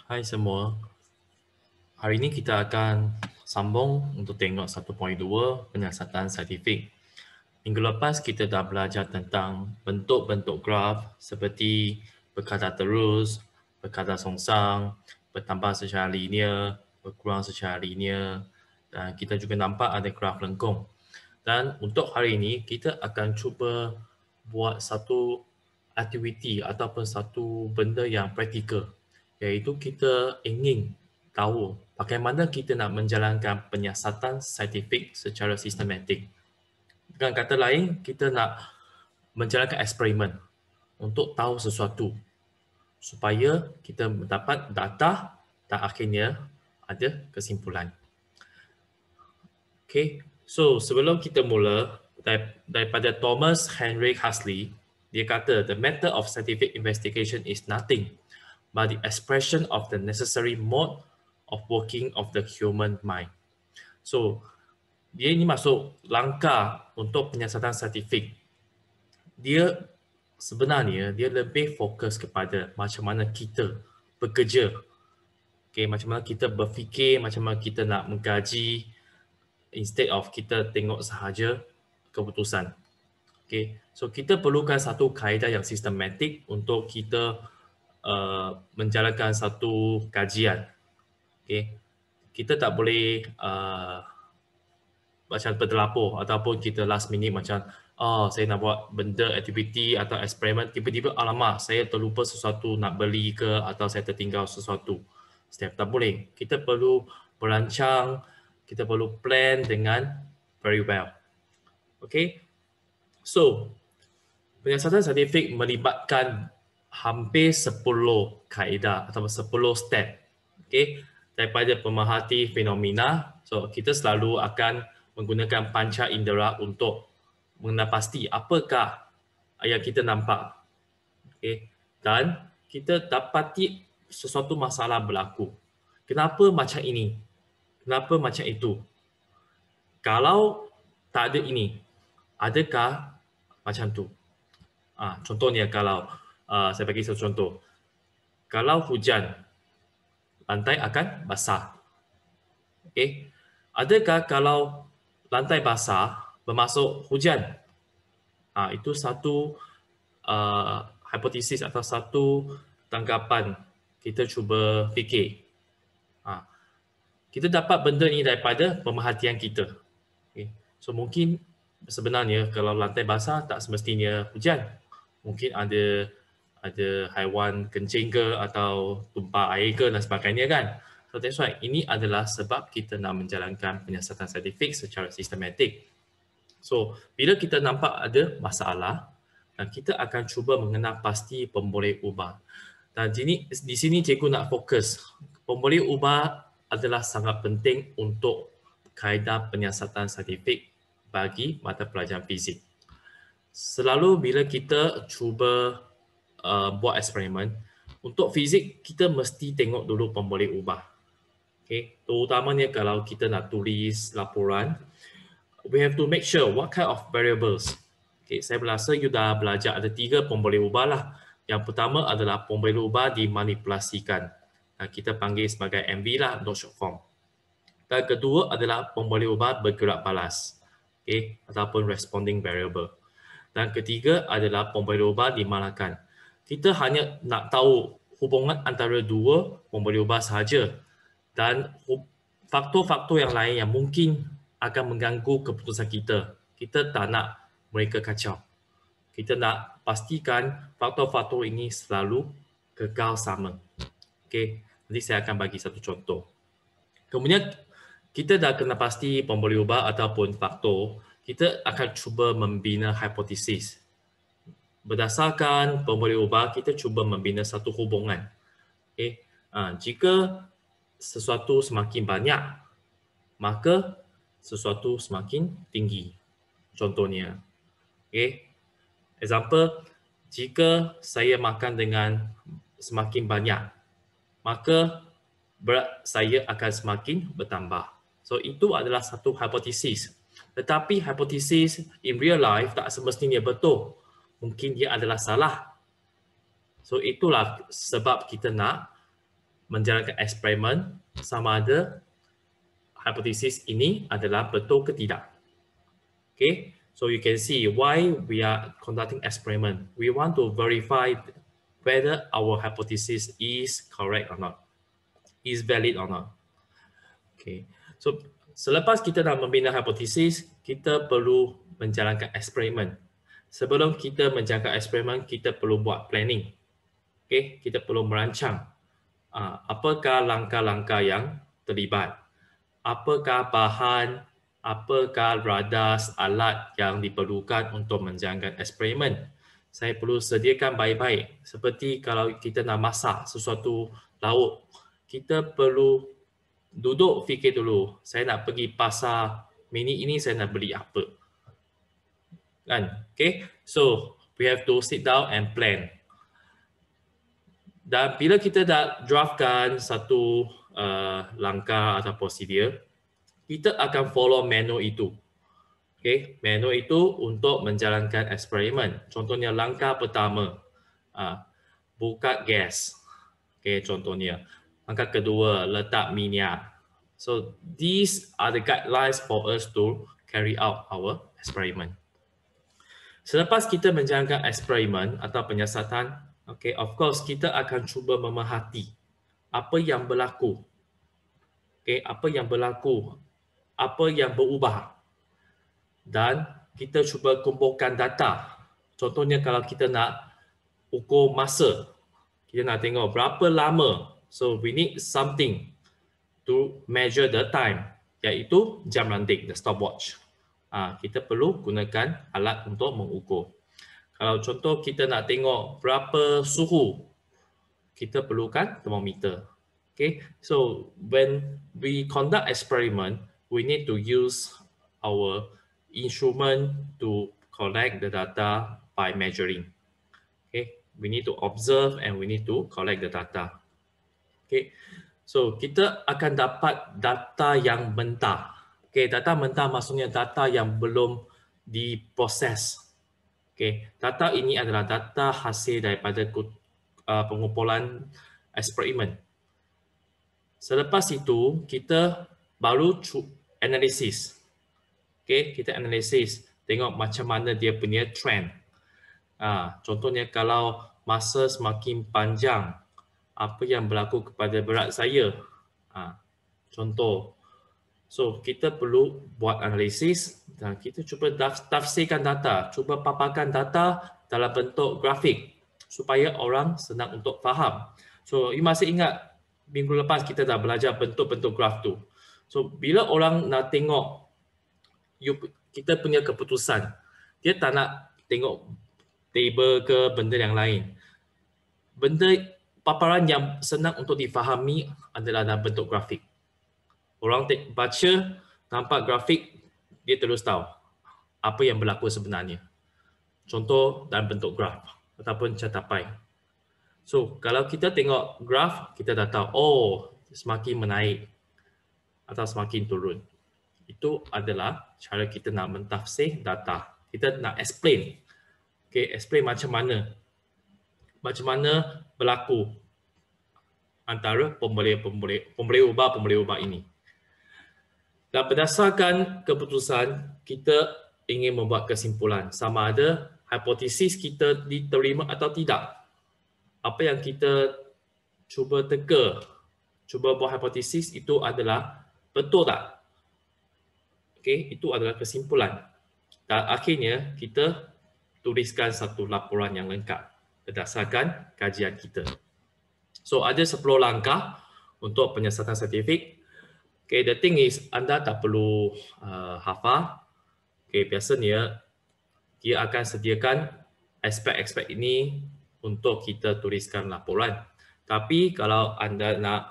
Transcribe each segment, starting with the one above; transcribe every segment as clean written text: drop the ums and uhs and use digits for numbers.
Hai semua, hari ini kita akan sambung untuk tengok 1.2 penyiasatan saintifik. Minggu lepas kita dah belajar tentang bentuk-bentuk graf seperti berkadar terus, berkadar songsang, bertambah secara linear, berkurang secara linear, dan kita juga nampak ada graf lengkung. Dan untuk hari ini kita akan cuba buat satu aktiviti ataupun satu benda yang praktikal, iaitu kita ingin tahu bagaimana kita nak menjalankan penyiasatan saintifik secara sistematik. Dengan kata lain, kita nak menjalankan eksperimen untuk tahu sesuatu supaya kita mendapat data dan akhirnya ada kesimpulan. Okay, so sebelum kita mula, daripada Thomas Henry Huxley, dia kata, the method of scientific investigation is nothing but the expression of the necessary mode of working of the human mind. So, dia ini masuk langkah untuk penyiasatan saintifik. Dia sebenarnya dia lebih fokus kepada macam mana kita bekerja. Okay, macam mana kita berfikir, macam mana kita nak mengkaji, instead of kita tengok sahaja keputusan. Okay, so kita perlukan satu kaedah yang sistematik untuk kita menjalankan satu kajian. Okay, kita tak boleh macam bertelapur ataupun kita last minute macam saya nak buat benda, aktiviti atau eksperimen, tiba-tiba alamak saya terlupa sesuatu nak beli ke atau saya tertinggal sesuatu. Setiap tak boleh. Kita perlu merancang, kita perlu plan dengan very well. Okay, so penyiasatan saintifik melibatkan hampir 10 kaedah atau 10 step. Okay, daripada pemerhati fenomena, so kita selalu akan menggunakan panca indera untuk mengenal pasti apakah yang kita nampak. Okay, dan kita dapati sesuatu masalah berlaku. Kenapa macam ini? Kenapa macam itu? Kalau tak ada ini, adakah macam tu? Contohnya kalau saya bagi satu contoh. Kalau hujan, lantai akan basah. Okay. Adakah kalau lantai basah bermaksud hujan? Itu satu hipotesis atau satu tanggapan kita cuba fikir. Kita dapat benda ni daripada pemerhatian kita. Okay. So mungkin sebenarnya kalau lantai basah tak semestinya hujan. Mungkin ada haiwan kencing ke atau tumpah air ke dan sebagainya kan. So that's why ini adalah sebab kita nak menjalankan penyiasatan saintifik secara sistematik. So bila kita nampak ada masalah, dan kita akan cuba mengenal pasti pemboleh ubah. Dan di sini cikgu nak fokus. Pemboleh ubah adalah sangat penting untuk kaedah penyiasatan saintifik bagi mata pelajaran fizik. Selalu bila kita cuba buat eksperimen, untuk fizik kita mesti tengok dulu pemboleh ubah. Okay, terutamanya kalau kita nak tulis laporan, we have to make sure what kind of variables. Okay, saya berasa you dah belajar ada 3 pemboleh ubah lah. Yang pertama adalah pemboleh ubah dimanipulasikan. Kita panggil sebagai MV lah untuk short form. Dan kedua adalah pemboleh ubah bergerak balas. Okay, ataupun responding variable. Dan ketiga adalah pemboleh ubah dimalakan. Kita hanya nak tahu hubungan antara dua pemboleh ubah sahaja dan faktor-faktor yang lain yang mungkin akan mengganggu keputusan kita. Kita tak nak mereka kacau. Kita nak pastikan faktor-faktor ini selalu kekal sama. Okay, nanti saya akan bagi satu contoh. Kemudian kita dah kena pasti pemboleh ubah ataupun faktor, kita akan cuba membina hipotesis. Berdasarkan pemboleh ubah, kita cuba membina satu hubungan. Okay. Jika sesuatu semakin banyak, maka sesuatu semakin tinggi. Contohnya, okay. Example, jika saya makan dengan semakin banyak, maka berat saya akan semakin bertambah. So itu adalah satu hipotesis. Tetapi hipotesis in real life tak semestinya betul. Mungkin dia adalah salah. So itulah sebab kita nak menjalankan eksperimen sama ada hipotesis ini adalah betul ke tidak. Okay, so you can see why we are conducting experiment. We want to verify whether our hypothesis is correct or not, is valid or not. Okay, so selepas kita dah membina hipotesis, kita perlu menjalankan eksperimen. Sebelum kita menjalankan eksperimen, kita perlu buat planning. Okay, kita perlu merancang apakah langkah-langkah yang terlibat, apakah bahan, apakah radas, alat yang diperlukan untuk menjalankan eksperimen. Saya perlu sediakan baik-baik. Seperti kalau kita nak masak sesuatu lauk, kita perlu duduk fikir dulu. Saya nak pergi pasar mini ini, saya nak beli apa. Kan? Okay? So, we have to sit down and plan. Dan bila kita dah draftkan satu langkah atau prosedur, kita akan follow manual itu. Okay, manual itu untuk menjalankan eksperimen. Contohnya langkah pertama, buka gas. Okay, contohnya. Langkah kedua, letak minyak. So these are the guidelines for us to carry out our experiment. Selepas kita menjalankan eksperimen atau penyiasatan, okay, of course kita akan cuba memerhati apa yang berlaku. Okay, apa yang berlaku, apa yang berubah. Dan kita cuba kumpulkan data. Contohnya kalau kita nak ukur masa, kita nak tengok berapa lama. So we need something to measure the time, iaitu jam ranting, the stopwatch. Kita perlu gunakan alat untuk mengukur. Kalau contoh kita nak tengok berapa suhu, kita perlukan termometer. Okay, so when we conduct experiment, we need to use our instrument to collect the data by measuring. Okay, we need to observe and we need to collect the data. Okay, so kita akan dapat data yang mentah. Okay, data mentah maksudnya data yang belum diproses. Okay, data ini adalah data hasil daripada pengumpulan eksperimen. Selepas itu, kita baru analisis. Okay, kita analisis, tengok macam mana dia punya trend. Contohnya kalau masa semakin panjang, apa yang berlaku kepada berat saya? Contoh. So, kita perlu buat analisis dan kita cuba tafsirkan data, cuba paparkan data dalam bentuk grafik supaya orang senang untuk faham. So, you masih ingat minggu lepas kita dah belajar bentuk-bentuk graf tu. So, bila orang nak tengok kita punya keputusan, dia tak nak tengok table ke benda yang lain. Benda paparan yang senang untuk difahami adalah dalam bentuk grafik. Orang baca, nampak grafik, dia terus tahu apa yang berlaku sebenarnya. Contoh dalam bentuk graf ataupun catapai. So, kalau kita tengok graf, kita dah tahu, oh, semakin menaik atau semakin turun. Itu adalah cara kita nak mentafsir data. Kita nak explain. Okay, explain macam mana berlaku antara pemberi ubah ini. Dan berdasarkan keputusan, kita ingin membuat kesimpulan sama ada hipotesis kita diterima atau tidak. Apa yang kita cuba teka, cuba buat hipotesis itu adalah betul tak? Okay, itu adalah kesimpulan. Dan akhirnya kita tuliskan satu laporan yang lengkap berdasarkan kajian kita. So ada 10 langkah untuk penyiasatan saintifik. Okay, the thing is anda tak perlu hafal. Okay, biasanya dia akan sediakan aspek-aspek ini untuk kita tuliskan laporan. Tapi kalau anda nak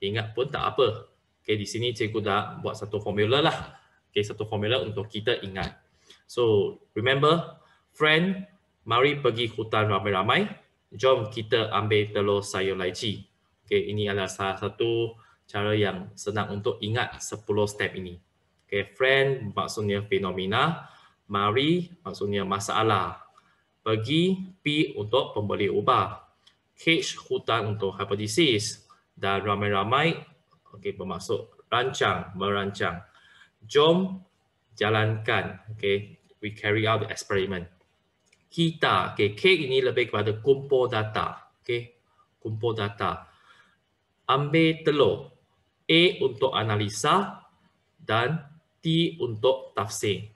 ingat pun tak apa. Okay, di sini cikgu dah buat satu formula lah. Okay, satu formula untuk kita ingat. So, remember, friend, mari pergi hutan ramai-ramai. Jom kita ambil telur sayur lychee. Okay, ini adalah salah satu cara yang senang untuk ingat 10 step ini. Okay, friend maksudnya fenomena, mari maksudnya masalah. Pergi, P untuk pemberi ubah. H, hutan untuk hipotesis. dan ramai-ramai, okey, bermaksud merancang. Jom jalankan, okey, we carry out the experiment. Kita, okey, K ini lebih kepada kumpul data, okey, kumpul data. Ambil telur, A untuk analisa dan T untuk tafsir,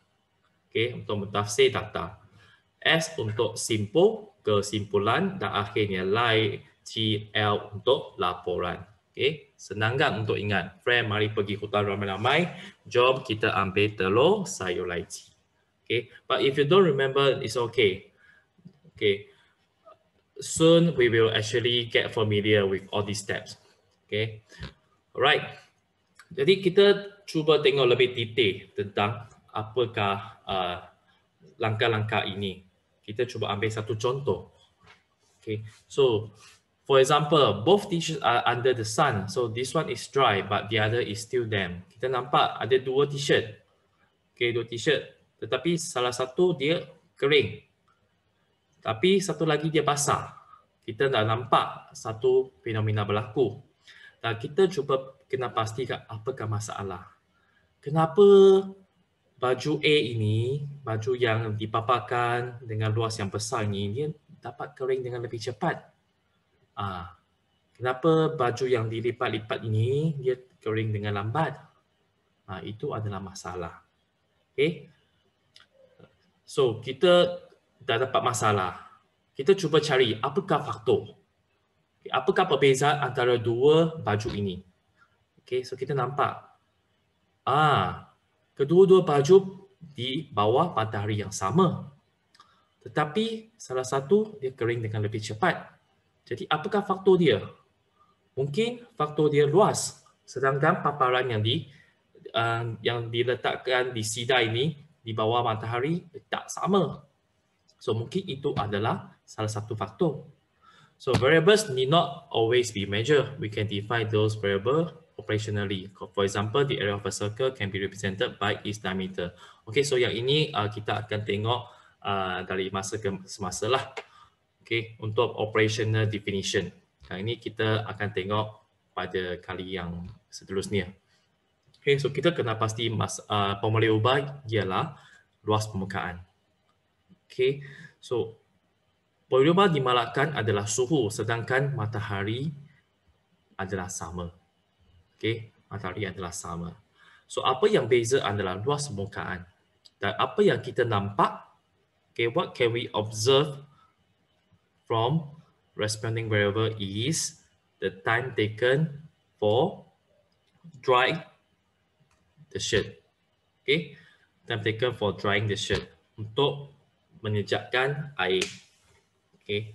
okey, untuk mentafsir data. S untuk simpul, kesimpulan, dan akhirnya lie, T, L untuk laporan. Okay. Senang kan untuk ingat? Friend, mari pergi hutan ramai-ramai. Jom kita ambil telur sayur lychee. Okay. But if you don't remember, it's okay. Okay. Soon we will actually get familiar with all these steps. Okay. Alright. Jadi kita cuba tengok lebih detail tentang apakah langkah-langkah ini. Kita cuba ambil satu contoh. Okay, so for example, both t-shirts are under the sun. So this one is dry, but the other is still damp. Kita nampak ada dua t-shirt. Okay, dua t-shirt. Tetapi salah satu dia kering. Tapi satu lagi dia basah. Kita dah nampak satu fenomena berlaku. Dan kita cuba kena pastikan apakah masalah. Kenapa baju A ini, baju yang dipaparkan dengan luas yang besar ini, dia dapat kering dengan lebih cepat. Kenapa baju yang dilipat-lipat ini dia kering dengan lambat? Itu adalah masalah. Okay? So, kita dah dapat masalah. Kita cuba cari apakah faktor. Okay, apakah perbezaan antara dua baju ini? Okay, so kita nampak. Kedua-dua baju di bawah matahari yang sama. Tetapi salah satu dia kering dengan lebih cepat. Jadi apakah faktor dia? Mungkin faktor dia luas. Sedangkan paparan yang diletakkan di sidai ini di bawah matahari tak sama. So mungkin itu adalah salah satu faktor. So variables need not always be measured. We can define those variables operationally. For example, the area of a circle can be represented by its diameter. Okay, so yang ini kita akan tengok dari masa ke semasa lah. Okay, untuk operational definition. Yang ini kita akan tengok pada kali yang seterusnya. Okay, so kita kena pasti formula ubah ialah luas permukaan. Okay, so formula dimalakkan adalah suhu, sedangkan matahari adalah sama. Okay, matahari adalah sama. So apa yang beza adalah luas permukaan. Dan apa yang kita nampak, okay, what can we observe from responding variable is the time taken for dry the shirt. Okay, time taken for drying the shirt untuk menyejukkan air. Okay.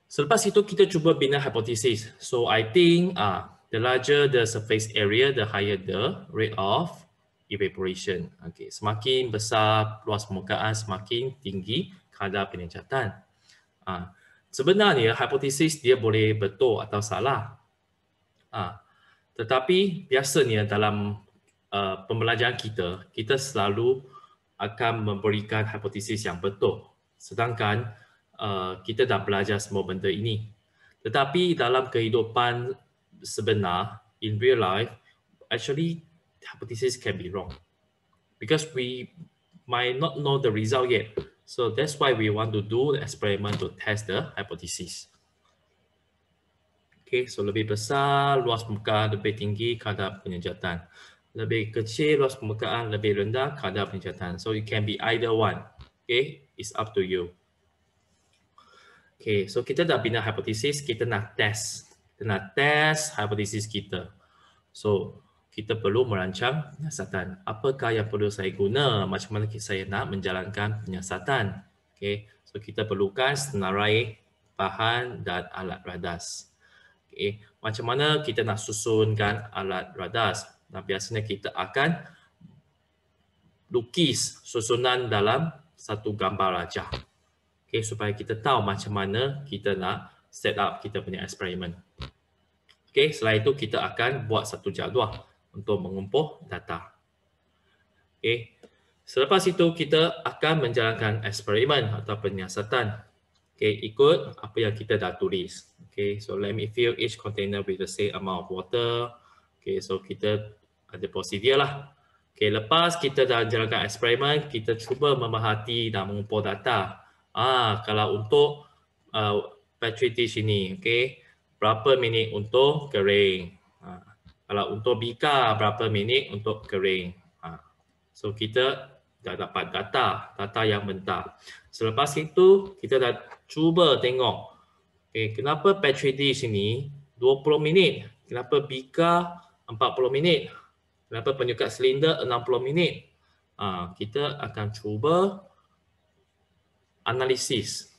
Selepas itu kita cuba bina hipotesis. So I think the larger the surface area, the higher the rate of evaporation. Okay. Semakin besar luas permukaan, semakin tinggi kadar penyenjatan. Sebenarnya hipotesis dia boleh betul atau salah. Tetapi biasanya dalam pembelajaran kita selalu akan memberikan hipotesis yang betul. Sedangkan kita dah belajar semua benda ini. Tetapi dalam kehidupan sebenar, in real life, actually hypothesis can be wrong. Because we might not know the result yet. So that's why we want to do the experiment to test the hypothesis. Okay, so lebih besar, luas permukaan lebih tinggi, kadar penyenjatan. Lebih kecil, luas permukaan lebih rendah, kadar penyenjatan. So it can be either one. Okay, it's up to you. Okay, so kita dah bina hipotesis, kita nak test. Kita nak test hipotesis kita. So, kita perlu merancang penyiasatan. Apakah yang perlu saya guna? Macam mana saya nak menjalankan penyiasatan? Okay, so kita perlukan senarai bahan dan alat radas. Okay, macam mana kita nak susunkan alat radas? Nah, biasanya kita akan lukis susunan dalam satu gambar rajah. Okay, supaya kita tahu macam mana kita nak set up kita punya eksperimen. Okay, setelah itu kita akan buat satu jadual untuk mengumpul data. Okay, selepas itu kita akan menjalankan eksperimen atau penyiasatan. Okay, ikut apa yang kita dah tulis. Okay, so let me fill each container with the same amount of water. Okay, so kita ada prosedur lah. Okay, lepas kita dah jalankan eksperimen, kita cuba memerhati dan mengumpul data. Kalau untuk petri dish ini, okay, berapa minit untuk kering. Kalau untuk bika, berapa minit untuk kering. So kita dah dapat data yang mentah. Selepas itu, kita dah cuba tengok, okay, kenapa petri dish ini 20 minit, kenapa bika 40 minit, kenapa penyukat silinder 60 minit. Kita akan cuba analisis.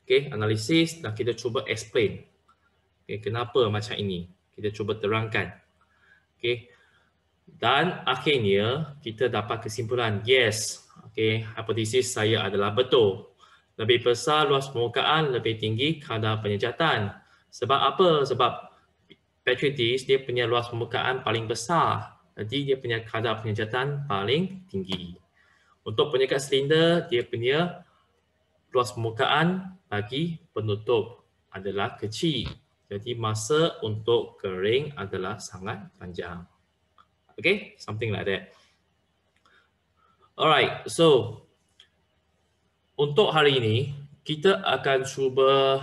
Okay, analisis dan kita cuba explain. Okay, kenapa macam ini? Kita cuba terangkan. Okay. Dan akhirnya kita dapat kesimpulan, yes, okay, hipotesis saya adalah betul. Lebih besar luas permukaan, lebih tinggi kadar penyejatan. Sebab apa? Sebab petri dish dia punya luas permukaan paling besar. Jadi dia punya kadar penyejatan paling tinggi. Untuk penyekat silinder, dia punya luas permukaan bagi penutup adalah kecil. Jadi masa untuk kering adalah sangat panjang. Okay, something like that. Alright, so untuk hari ini kita akan cuba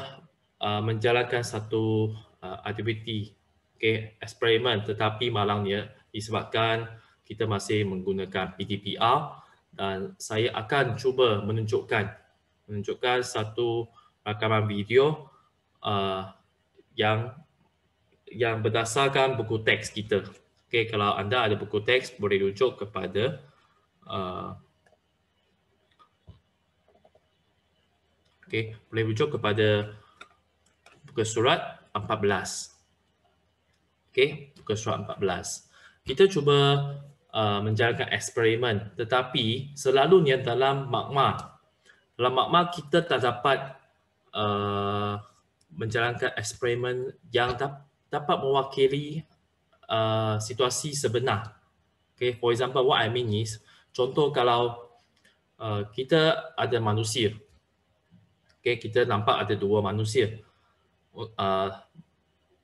menjalankan satu aktiviti, okay, eksperimen, tetapi malangnya disebabkan kita masih menggunakan PDPR dan saya akan cuba menunjukkan satu rakaman video yang berdasarkan buku teks kita. Okay, kalau anda ada buku teks, boleh rujuk kepada boleh rujuk kepada buku surat 14. Okay, buku surat 14. Kita cuba menjalankan eksperimen, tetapi selalunya dalam magma. Dalam magma kita tak dapat menjalankan eksperimen yang dapat mewakili situasi sebenar. Okay, for example, what I mean is, contoh kalau kita ada manusia, okay, kita nampak ada dua manusia.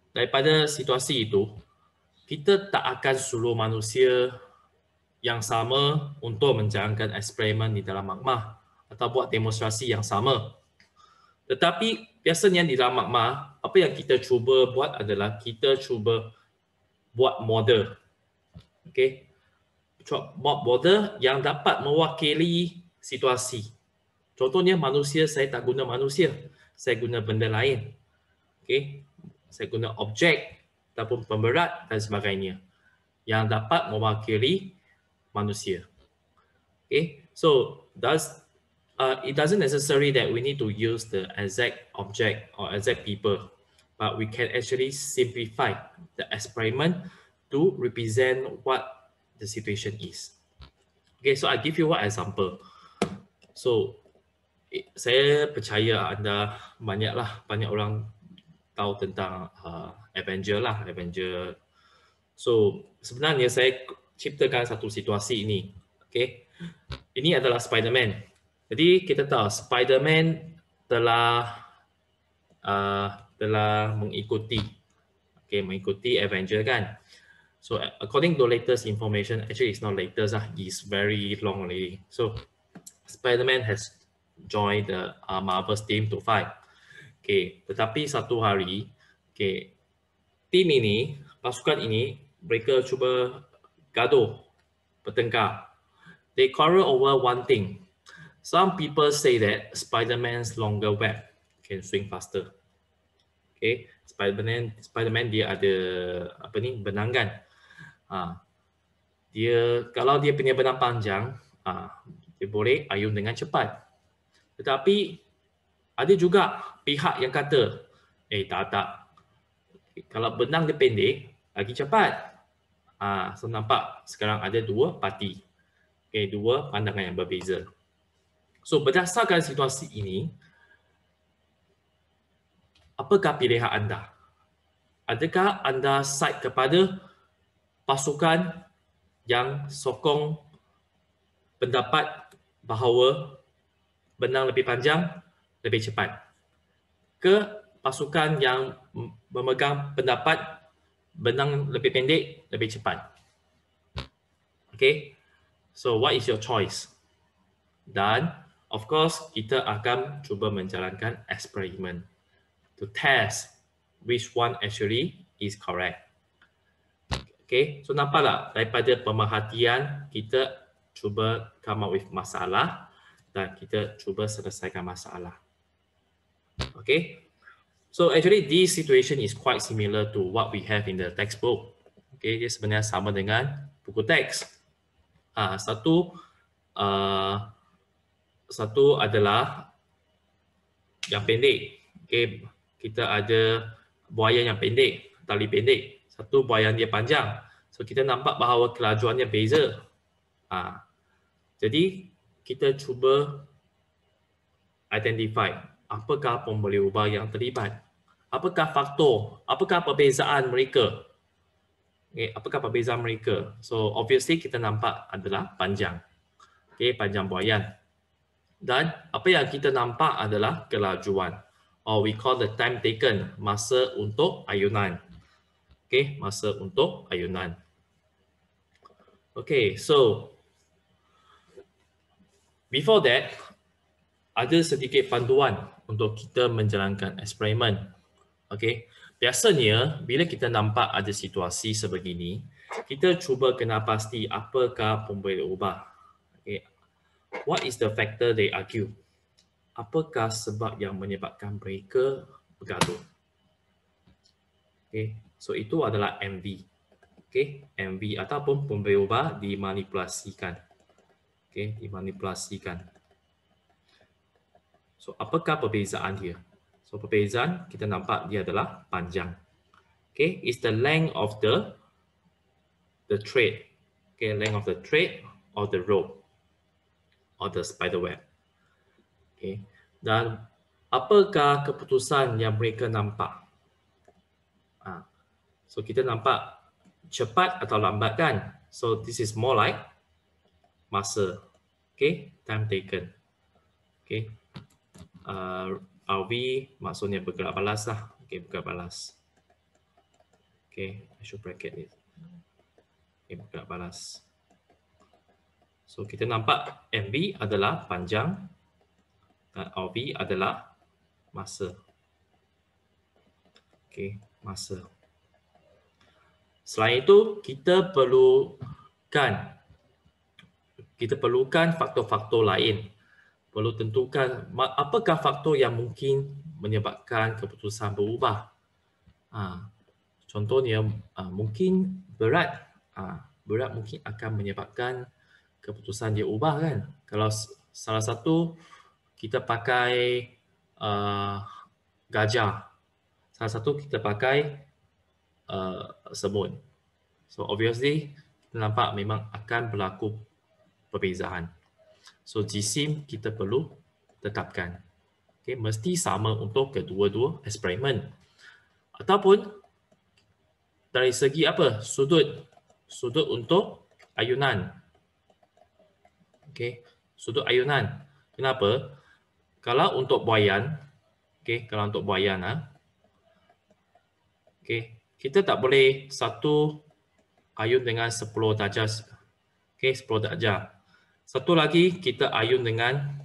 Daripada situasi itu, kita tak akan suruh manusia yang sama untuk menjalankan eksperimen di dalam magma atau buat demonstrasi yang sama. Tetapi biasanya di dalam magma, apa yang kita cuba buat adalah kita cuba buat model. Okay, buat model yang dapat mewakili situasi. Contohnya manusia, saya tak guna manusia, saya guna benda lain. Okay, saya guna objek ataupun pemberat dan sebagainya yang dapat mewakili manusia. Okay, so it doesn't necessary that we need to use the exact object or exact people, but we can actually simplify the experiment to represent what the situation is. Okay, so I give you one example. So saya percaya anda banyak orang tahu tentang Avenger. So sebenarnya saya ciptakan satu situasi ini. Okay, ini adalah Spider-Man. Jadi kita tahu Spider-Man telah mengikuti Avenger kan. So according to latest information, actually it's not latest it's very long already. So Spider-Man has joined the Marvel's team to fight. Okay, tetapi satu hari, okay, pasukan ini, mereka cuba gaduh, bertengkar. They quarrel over one thing. Some people say that Spider-Man's longer web can swing faster. Okay, Spider-Man dia ada benangan. Kalau dia punya benang panjang, dia boleh ayun dengan cepat. Tetapi ada juga pihak yang kata, tak. Kalau benang dia pendek, lagi cepat. So nampak sekarang ada dua parti. Okay, dua pandangan yang berbeza. So berdasarkan situasi ini, apakah pilihan anda? Adakah anda side kepada pasukan yang sokong pendapat bahawa benang lebih panjang lebih cepat, ke pasukan yang memegang pendapat benang lebih pendek lebih cepat. Okay, so what is your choice? Dan of course kita akan cuba menjalankan eksperimen to test which one actually is correct. Okay, so nampak tak daripada pemerhatian kita cuba come up with masalah dan kita cuba selesaikan masalah. Okay, so actually this situation is quite similar to what we have in the textbook. Okay, dia sebenarnya sama dengan buku teks. Satu adalah yang pendek. Okay, kita ada buaya yang pendek, tali pendek. Satu buaya dia panjang. So kita nampak bahawa kelajuannya beza. Jadi kita cuba identify apakah pembuluh ubah yang terlibat. Apakah faktor, apakah perbezaan mereka. Okay, apakah perbezaan mereka. So obviously kita nampak adalah panjang. Okay, panjang buayan. Dan apa yang kita nampak adalah kelajuan. Or we call the time taken, masa untuk ayunan. Okay, masa untuk ayunan. Okay, so before that, ada sedikit panduan untuk kita menjalankan eksperimen. Okay, biasanya bila kita nampak ada situasi sebegini, kita cuba kena pasti apakah pembuluh ubah. Okay, what is the factor they argue? Apakah sebab yang menyebabkan mereka bergaduh? Okay, so itu adalah MV. Okay, MV ataupun pembuluh ubah dimanipulasikan. Okay, dimanipulasikan. So apakah perbezaan dia? So perbezaan kita nampak dia adalah panjang. Okay, is the length of the thread. Okay, length of the thread or the rope or the spider web. Okay, dan apakah keputusan yang mereka nampak? So kita nampak cepat atau lambat kan? So this is more like masa. Okay, time taken. Okay, RV maksudnya bergerak balas lah. Okay, bergerak balas. Okay, I should bracket it. Okay, bergerak balas. So kita nampak MV adalah panjang dan RV adalah masa. Okay, masa. Selain itu, kita perlukan faktor-faktor lain. Perlu tentukan apakah faktor yang mungkin menyebabkan keputusan berubah. Contohnya, mungkin berat. Berat mungkin akan menyebabkan keputusan dia ubah kan. Kalau salah satu kita pakai gajah, salah satu kita pakai semut. So obviously kita nampak memang akan berlaku perbezaan. So jisim kita perlu tetapkan. Okay, mesti sama untuk kedua-dua eksperimen. Ataupun dari segi apa? Sudut untuk ayunan. Okay, sudut ayunan. Kenapa? Kalau untuk buayan, kalau untuk buayan, kita tak boleh satu ayun dengan 10 darjah. 10 darjah. Satu lagi kita ayun dengan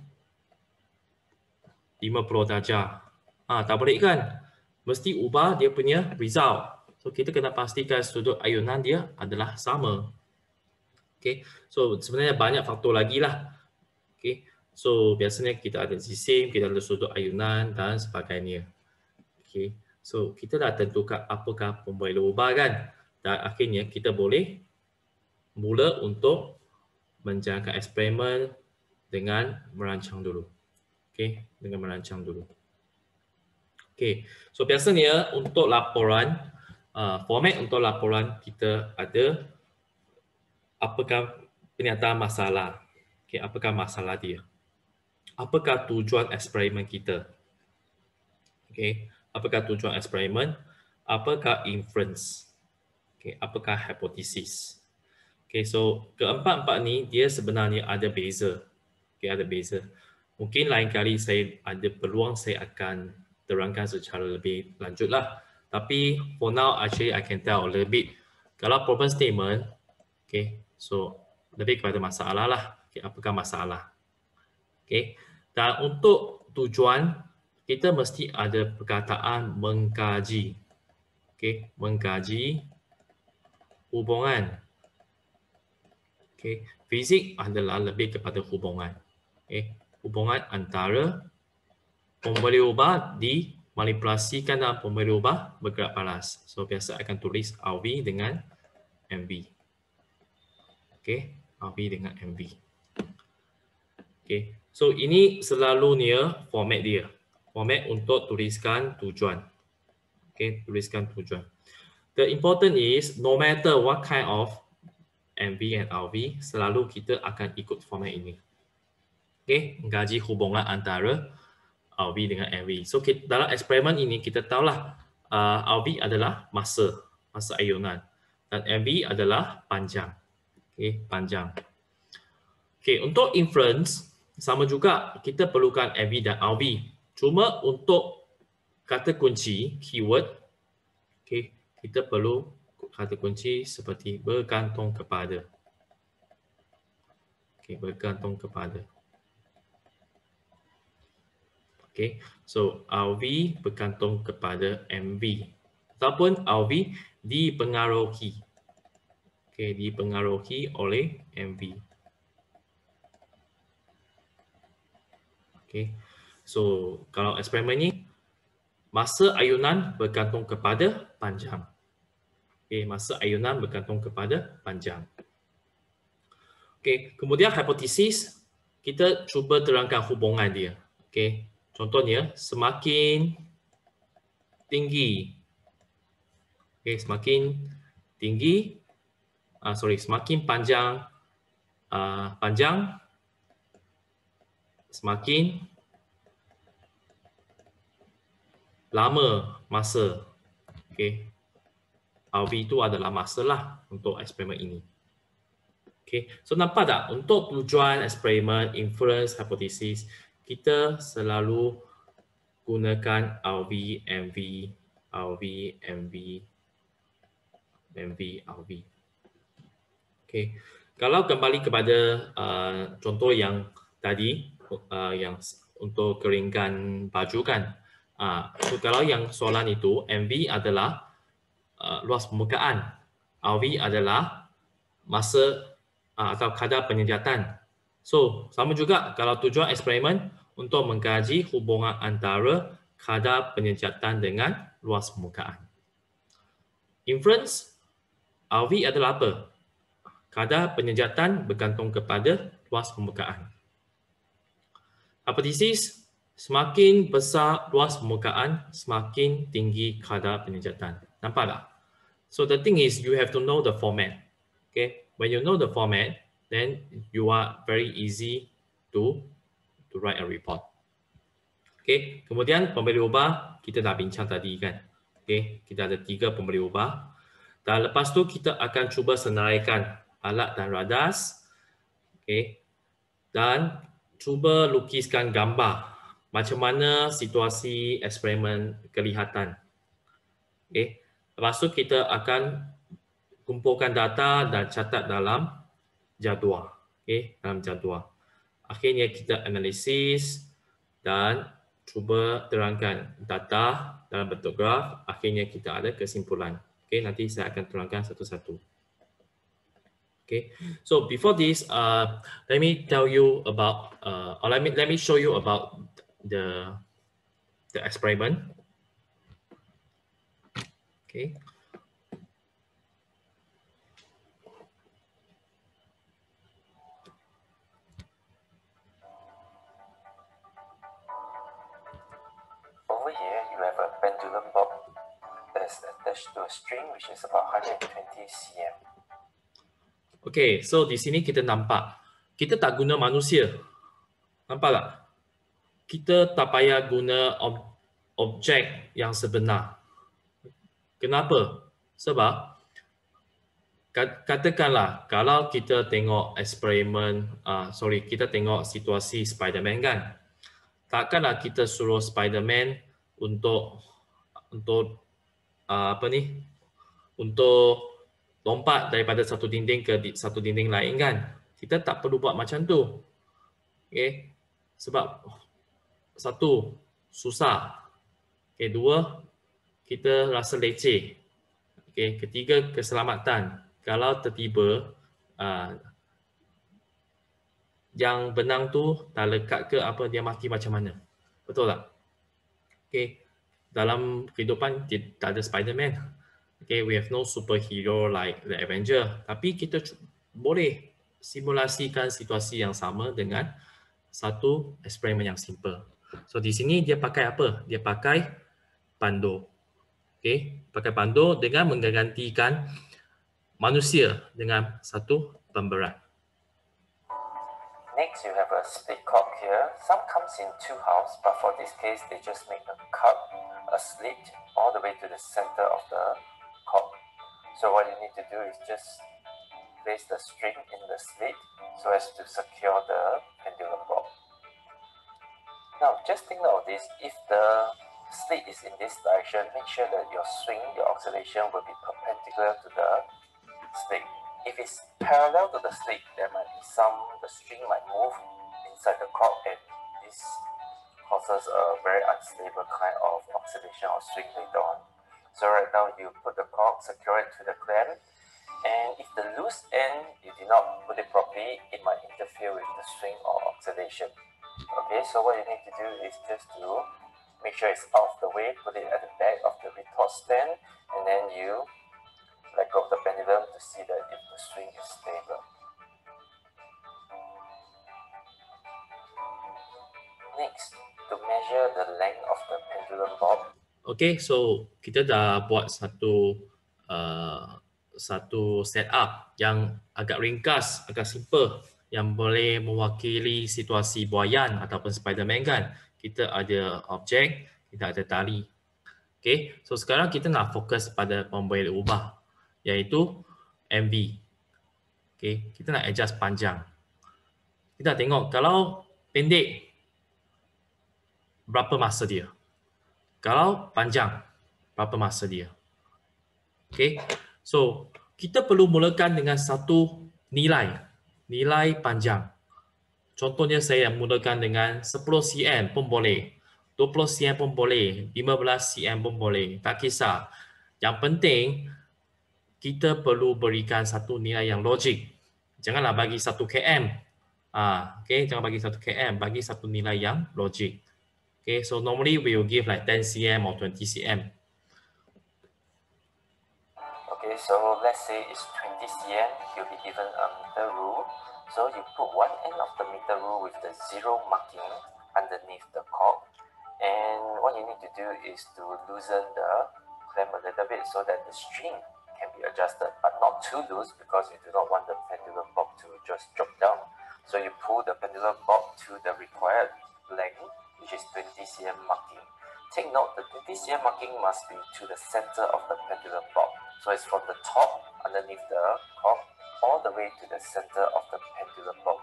50 darjah. Tak boleh kan? Mesti ubah dia punya result. So kita kena pastikan sudut ayunan dia adalah sama. So sebenarnya banyak faktor lagi lah. So biasanya kita ada jisim, kita ada sudut ayunan dan sebagainya. So kita dah tentukan apakah pembuluh ubah kan. Dan akhirnya kita boleh mula untuk menjalankan eksperimen dengan merancang dulu. Dengan merancang dulu. So biasanya untuk laporan, format untuk laporan kita ada apakah pernyataan masalah. Apakah masalah dia? Apakah tujuan eksperimen kita? Apakah tujuan eksperimen? Apakah inference? Apakah hipotesis? So keempat-empat ni dia sebenarnya ada beza. Ada beza. Mungkin lain kali saya ada peluang saya akan terangkan secara lebih lanjut lah. Tapi for now actually I can tell a little bit. Kalau problem statement, okay, so lebih kepada masalah lah. Okay, apakah masalah? Okay. Dan untuk tujuan, kita mesti ada perkataan mengkaji. Okay, mengkaji hubungan. Okay, fizik adalah lebih kepada hubungan. Okay, hubungan antara pemberi ubah dimanipulasikan dalam pemberi ubah bergerak palas. So biasa akan tulis RV dengan MV. Okay, RV dengan MV. Okay, so ini selalunya format dia. Format untuk tuliskan tujuan. Okay, tuliskan tujuan. The important is no matter what kind of MV and RV, selalu kita akan ikut format ini. Okay, mengkaji hubungan antara RV dengan MV. So dalam eksperimen ini kita tahulah RV adalah masa ayunan dan MV adalah panjang. Okay, panjang. Okay, untuk inference sama juga kita perlukan MV dan RV. Cuma untuk kata kunci keyword, okay, kita perlu kata kunci seperti bergantung kepada. Okay, bergantung kepada. Okay, so RV bergantung kepada MV ataupun RV dipengaruhi. Okay, dipengaruhi oleh MV. Okay, so kalau eksperimen ini masa ayunan bergantung kepada panjang. Okay, masa ayunan bergantung kepada panjang. Okay, kemudian hipotesis kita cuba terangkan hubungan dia. Okay, contohnya semakin tinggi, okay, semakin tinggi, semakin panjang, semakin lama masa. Okay, RV itu adalah masa lah untuk eksperimen ini. Okay, so nampak tak untuk tujuan eksperimen, inference, hypothesis, kita selalu gunakan RV, MV, RV, MV, MV, RV. Okay, kalau kembali kepada contoh yang tadi, yang untuk keringkan baju kan, so kalau yang soalan itu MV adalah luas permukaan, RV adalah masa atau kadar penyejatan. So, sama juga kalau tujuan eksperimen untuk mengkaji hubungan antara kadar penyejatan dengan luas permukaan. Inference, RV adalah apa? Kadar penyejatan bergantung kepada luas permukaan. Hipotesis, semakin besar luas permukaan, semakin tinggi kadar penyejatan. Nampak tak? So, the thing is you have to know the format. Okay? When you know the format, then you are very easy to write a report. Okay, kemudian pemberi ubah kita dah bincang tadi kan. Okay, kita ada 3 pemberi ubah. Dan lepas tu kita akan cuba senaraikan alat dan radas. Okay, dan cuba lukiskan gambar macam mana situasi eksperimen kelihatan. Okay, lepas tu kita akan kumpulkan data dan catat dalam jadual. Okay, dalam jadual. Akhirnya kita analisis dan cuba terangkan data dalam bentuk graf. Akhirnya kita ada kesimpulan. Okay, nanti saya akan terangkan satu-satu. Okay, so before this, let me tell you about, or let me show you about the experiment. Okay. Over here, you have a pendulum bob that is attached to a string which is about 120 cm. Okay, so di sini kita nampak, kita tak guna manusia. Nampak tak? Kita tak payah guna objek yang sebenar. Kenapa? Sebab katakanlah kalau kita tengok eksperimen, kita tengok situasi Spiderman kan. takkanlah kita suruh Spiderman untuk apa ni? Untuk lompat daripada satu dinding ke satu dinding lain kan. Kita tak perlu buat macam tu. Okey. Sebab satu, susah. Okey, dua, kita rasa leceh. Okey, ketiga, keselamatan. Kalau tertiba yang benang tu tak lekat ke apa, dia mati macam mana? Betul tak? Okey. Dalam kehidupan tak ada Spiderman. Okay, we have no superhero like the Avenger. Tapi kita boleh simulasikan situasi yang sama dengan satu eksperimen yang simple. So di sini dia pakai apa? Dia pakai pandu. Okay, pakai pandu dengan menggantikan manusia dengan satu pemberat. Next, you have a split cork here. Some comes in two halves, but for this case, they just make a cut, a slit, all the way to the center of the cork. So what you need to do is just place the string in the slit so as to secure the pendulum bob. Now, just take note of this. If the slit is in this direction, make sure that your swing, your oscillation will be perpendicular to the slit. If it's parallel to the slit, there might be the string might move inside the cork, and this causes a very unstable kind of oscillation or swing later on. So right now you put the cork, secure it to the clamp, and if the loose end, you did not put it properly, it might interfere with the swing or oscillation. Okay, so what you need to do is just to make sure it's out of the way, put it at the back of the retort stand, and then you let go of the pendulum to see that if the swing is stable. Next, to measure the length of the pendulum bob. Okay, so kita dah buat satu setup yang agak ringkas, agak simple, yang boleh mewakili situasi buayan ataupun Spiderman kan. Kita ada objek, kita ada tali. Okay, so sekarang kita nak fokus pada pemboleh ubah, iaitu MV. Okay, kita nak adjust panjang. Kita tengok kalau pendek, berapa masa dia. Kalau panjang, berapa masa dia. Okay, so kita perlu mulakan dengan satu nilai panjang. Contohnya saya mulakan dengan 10 cm pun boleh, 20 cm pun boleh, 15 cm pun boleh, tak kisah. Yang penting kita perlu berikan satu nilai yang logik. Janganlah bagi 1 km. Okay, jangan bagi 1 km, bagi satu nilai yang logik. Okay, so normally we will give like 10 cm or 20 cm. Okay, so let's say it's 20 cm, you'll be given a meter rule. So you put one end of the meter rule with the zero marking underneath the cork. And what you need to do is to loosen the clamp a little bit so that the string can be adjusted, but not too loose because you do not want the pendulum bob to just drop down. So you pull the pendulum bob to the required length, which is 20 cm marking. Take note, the 20 cm marking must be to the center of the pendulum bob. So it's from the top underneath the cork all the way to the center of the pendulum bob,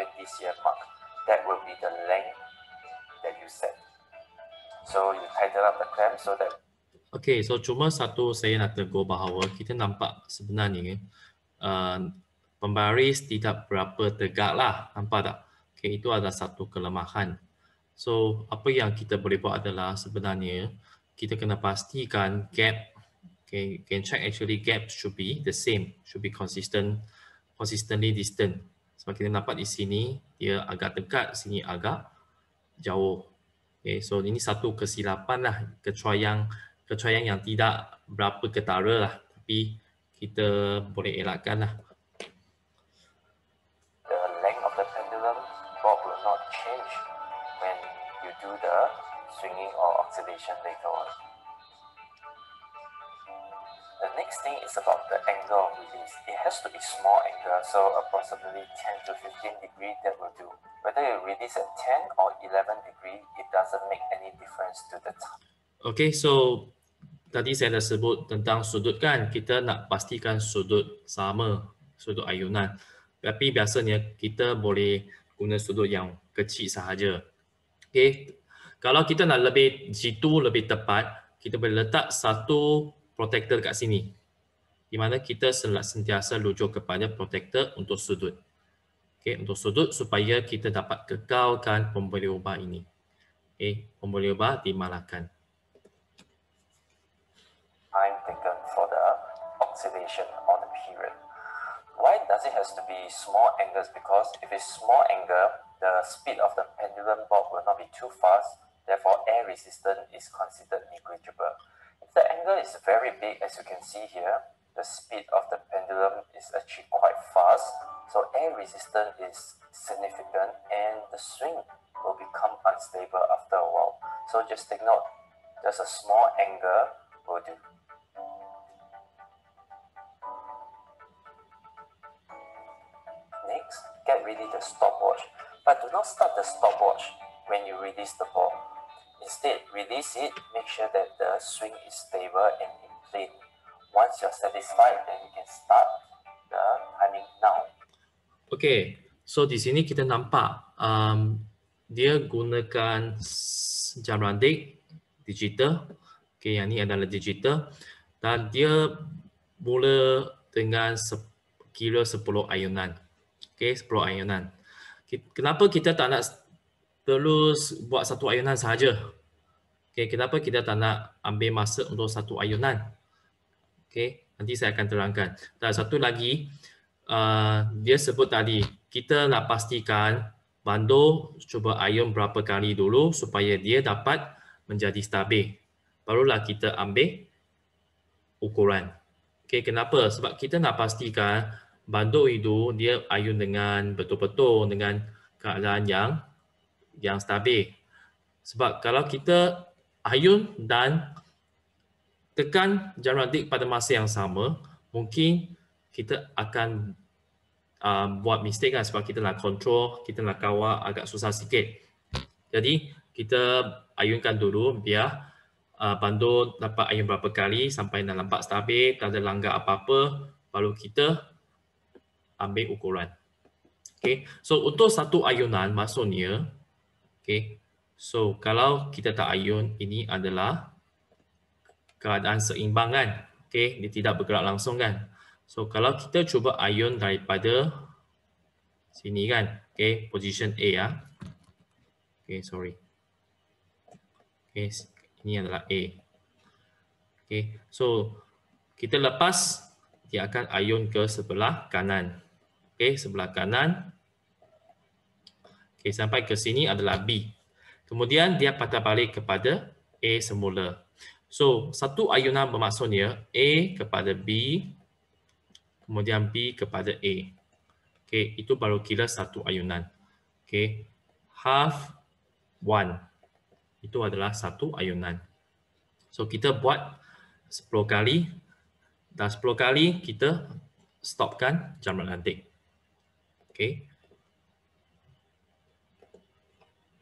20 cm mark. That will be the length that you set. So you tighten up the clamp so that. Okay, so cuma satu saya nak tegur bahawa kita nampak sebenarnya pembaris tidak berapa tegak lah, nampak tak? Okay, itu adalah satu kelemahan. So apa yang kita boleh buat adalah sebenarnya kita kena pastikan gap. Okay, you can check actually gap should be the same, should be consistently distant. Sebab kita nampak di sini dia agak dekat, sini agak jauh. Okay, so ini satu kesilapan lah, kecuaian yang tidak berapa ketara lah, tapi kita boleh elakkan lah. The length of the pendulum bob will not change when you do the swinging or oscillation later on. The next thing is about the angle of release. It has to be small angle, so approximately 10 to 15 degree, that will do. Whether you release at 10 or 11 degree, it doesn't make any difference to the time. Okay, so tadi saya dah sebut tentang sudut kan, kita nak pastikan sudut sama, sudut ayunan. Tapi biasanya kita boleh guna sudut yang kecil sahaja. Okay. Kalau kita nak lebih jitu, lebih tepat, kita boleh letak satu protector kat sini. Di mana kita sentiasa rujuk kepada protector untuk sudut. Okay, untuk sudut supaya kita dapat kekalkan pembuli ubah ini. Okay, pembuli ubah dimalahkan. Time taken for the oscillation on the period. Why does it has to be small angles? Because if it's small angle, the speed of the pendulum bob will not be too fast. Therefore, air resistance is considered negligible. If the angle is very big, as you can see here, the speed of the pendulum is actually quite fast. So air resistance is significant and the swing will become unstable after a while. So just take note, just a small angle will do. Next, get ready the stopwatch, but do not start the stopwatch when you release the ball. Instead, release it, make sure that the swing is stable and in plane. Once you're satisfied, then you can start the timing now. Okay, so di sini kita nampak dia gunakan jam ranting digital. Okay, yang ni adalah digital dan dia mula dengan kira 10 ayunan. Okay, 10 ayunan. Kenapa kita tak nak terus buat satu ayunan sahaja? Okay, kenapa kita tak nak ambil masa untuk satu ayunan? Okay, nanti saya akan terangkan. Dan satu lagi, dia sebut tadi, kita nak pastikan bandur cuba ayun berapa kali dulu supaya dia dapat menjadi stabil. Barulah kita ambil ukuran. Okay, kenapa? Sebab kita nak pastikan bandur itu dia ayun dengan betul-betul dengan keadaan yang stabil. Sebab kalau kita ayun dan tekan jam ranting pada masa yang sama, mungkin kita akan buat mistake kan, sebab kita nak control, kita nak kawal agak susah sikit. Jadi kita ayunkan dulu biar bandur dapat ayun berapa kali sampai nak nampak stabil, tak ada langgar apa-apa, baru kita ambil ukuran. Okay, so untuk satu ayunan maksudnya, okay, so kalau kita tak ayun, ini adalah keadaan seimbang kan, okay, dia tidak bergerak langsung kan. So kalau kita cuba ayun daripada sini kan, okay, position A ya, okay, sorry, okay, ini adalah A, okay, so kita lepas, dia akan ayun ke sebelah kanan, okay, sebelah kanan, okay, sampai ke sini adalah B, kemudian dia patah balik kepada A semula. So satu ayunan bermaksudnya A kepada B, kemudian B kepada A. Okay, itu baru kira satu ayunan. Okay, half one itu adalah satu ayunan. So kita buat 10 kali dan 10 kali kita stopkan jam ranting. Okay.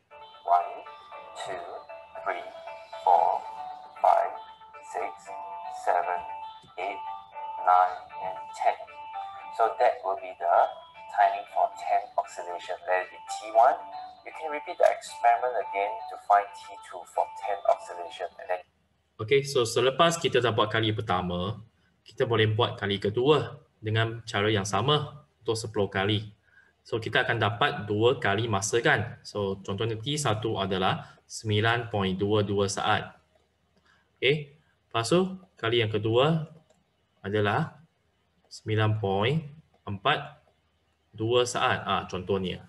1, 2, 3, 4, 5, 6, 7, 8, 9, and 10. So that will be the timing for 10 oscillation. Let it be T1. You can repeat the experiment again to find T2 for 10 oscillation. And then okay, so selepas kita dah buat kali pertama, kita boleh buat kali kedua dengan cara yang sama untuk 10 kali. So kita akan dapat 2 kali masa kan. So contohnya T1 adalah 9.22 saat. Okay, lepas tu kali yang kedua adalah 9.42 saat, contohnya.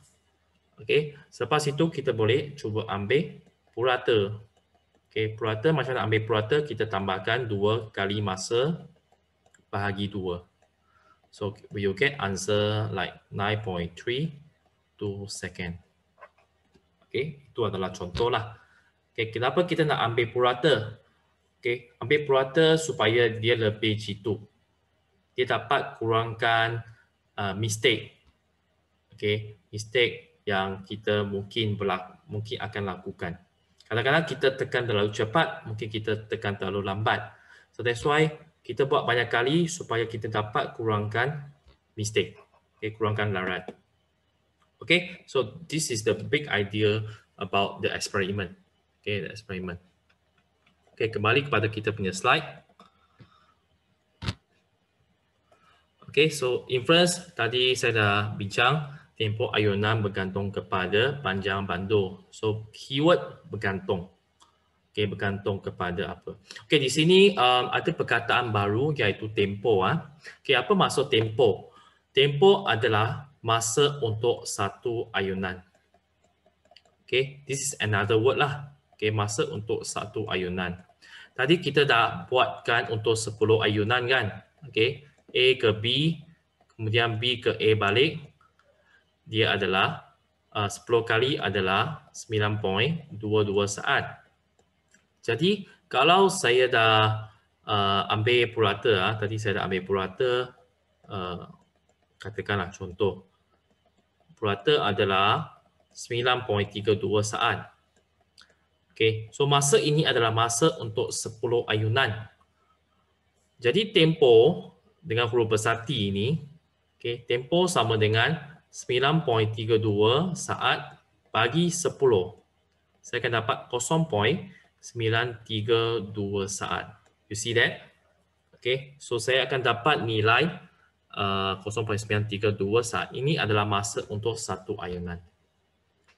Okay, selepas itu kita boleh cuba ambil purata. Okay, purata, macam nak ambil purata, kita tambahkan 2 kali masa bahagi 2. So we will get answer like 9.32 second. Okay, itu adalah contoh lah. Okay, kenapa kita nak ambil purata? Okay, ambil purata supaya dia lebih jitu. Dia dapat kurangkan mistake. Okay, mistake yang kita mungkin akan lakukan. Kadang-kadang kita tekan terlalu cepat, mungkin kita tekan terlalu lambat. So that's why kita buat banyak kali supaya kita dapat kurangkan mistake. Okay, kurangkan larat. Okay, so this is the big idea about the experiment. Okay, the experiment. Okay, kembali kepada kita punya slide. Okay, so inference tadi saya dah bincang tempoh ayunan bergantung kepada panjang bandur. So keyword bergantung. Okay, bergantung kepada apa. Okay, di sini ada perkataan baru iaitu tempoh. Okay, apa maksud tempoh? Tempoh adalah masa untuk satu ayunan. Okay, this is another word lah. Okay, masa untuk satu ayunan. Tadi kita dah buatkan untuk 10 ayunan kan. Okay, A ke B, kemudian B ke A balik. Dia adalah 10 kali adalah 9.22 saat. Jadi kalau saya dah ambil purata, tadi saya dah ambil purata, katakanlah contoh. Purata adalah 9.32 saat. Okay, so masa ini adalah masa untuk 10 ayunan. Jadi tempoh dengan huruf bersati ini, okay, tempoh sama dengan 9.32 saat bagi 10. Saya akan dapat 0.932 saat. You see that? Okay, so saya akan dapat nilai 0.932 saat. Ini adalah masa untuk satu ayunan.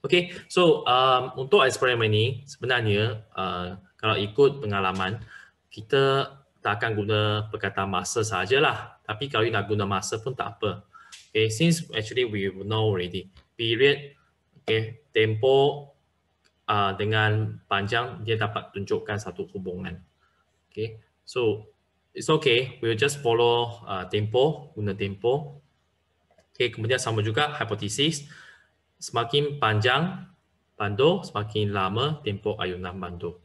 Okay, so untuk eksperimen ini sebenarnya kalau ikut pengalaman, kita tak akan guna perkataan masa sahajalah. Tapi kalau nak guna masa pun tak apa. Okay, since actually we know already, period, okay, tempoh dengan panjang dia dapat tunjukkan satu hubungan. Okay, so it's okay. We'll just follow tempoh, guna tempoh. Okay, kemudian sama juga hipotesis. Semakin panjang bandur, semakin lama tempoh ayunan bandur.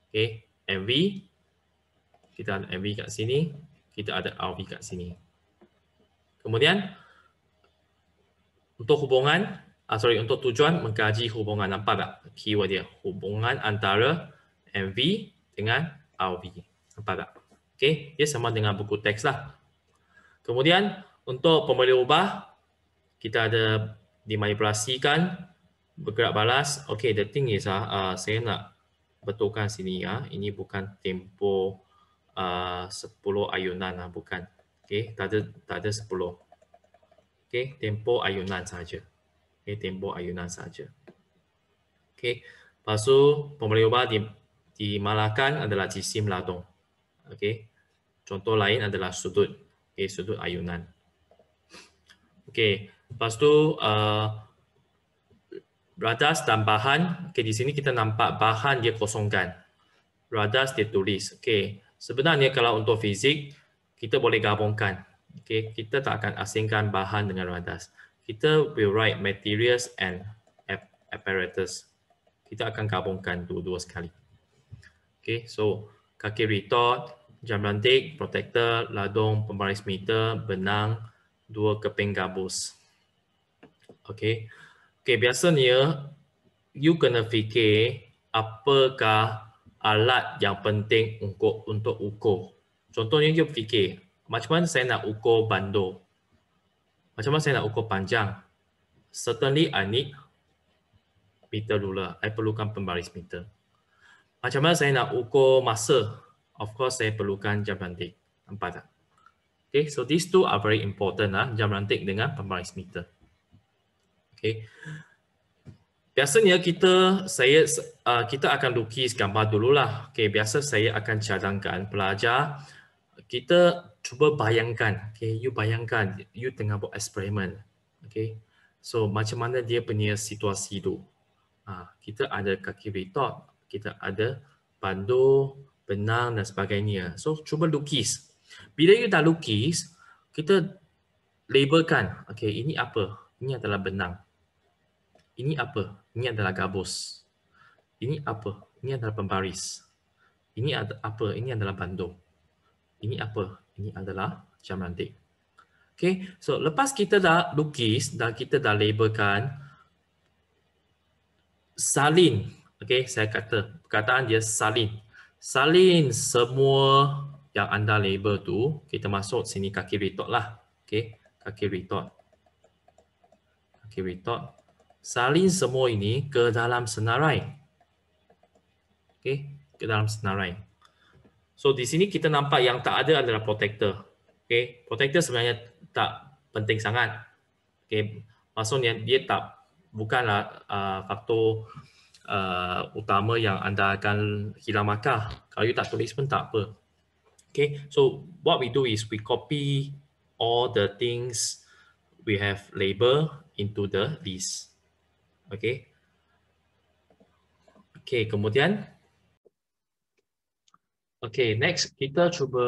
Okay, MV. Kita ada MV kat sini. Kita ada RV kat sini. Kemudian, untuk hubungan, untuk tujuan mengkaji hubungan, nampak tak keyword dia? Hubungan antara MV dengan RV. Nampak tak? Okay, dia sama dengan buku teks lah. Kemudian, untuk pemilih ubah, kita ada dimanipulasikan, bergerak balas. Okay, the thing is, saya nak betulkan sini ya. Ini bukan tempoh 10 ayunan, bukan. Okay, tak ada 10. Okay, tempoh ayunan saja. Okay, tempoh ayunan saja. Okay, lepas tu pemilih ubah dimalahkan adalah jisim ladung. Okay, contoh lain adalah sudut. Okay, sudut ayunan. Okay, lepas tu radas dan bahan. Okay, di sini kita nampak bahan dia kosongkan. Radas dia tulis. Okay, sebenarnya kalau untuk fizik, kita boleh gabungkan. Okay, kita tak akan asingkan bahan dengan radas. Kita will write materials and apparatus. Kita akan gabungkan dua-dua sekali. Okay, so kaki retort, jam ranting, protector, ladung, pembaris meter, benang, dua keping gabus. Okay. Okay, biasanya you kena fikir apakah alat yang penting untuk ukur. Contohnya you fikir, macam mana saya nak ukur bandur? Macam mana saya nak ukur panjang? Certainly I need meter ruler. I perlukan pembaris meter. Macam mana saya nak ukur masa? Of course saya perlukan jam ranting. Nampak tak? Okay, so these two are very important, jam ranting dengan pembaris meter. Okay. Biasanya kita akan lukis gambar dululah. Okay, biasa saya akan cadangkan pelajar, kita cuba bayangkan. Okay, you bayangkan, you tengah buat eksperimen. Okay, so macam mana dia punya situasi tu? Kita ada kaki retort, kita ada bandur, benang dan sebagainya. So cuba lukis. Bila you dah lukis, kita labelkan. Okay, ini apa? Ini adalah benang. Ini apa? Ini adalah gabus. Ini apa? Ini adalah pembaris. Ini apa? Ini adalah bandur. Ini apa? Ini adalah jam ranting. Okay, so lepas kita dah lukis dan kita dah labelkan, salin. Okay, saya kata, perkataan dia salin. Salin semua yang anda label tu, kita masuk sini kaki retort lah. Okay, kaki retort. Kaki retort. salin semua ini ke dalam senarai. Okey, ke dalam senarai. So di sini kita nampak yang tak ada adalah protector. Okey, protector sebenarnya tak penting sangat. Okey, maksudnya dia bukanlah faktor utama yang anda akan hilang markah. Kalau you tak tulis pun tak apa. Okay, so what we do is we copy all the things we have labeled into the list. Okay. Okay, kemudian next kita cuba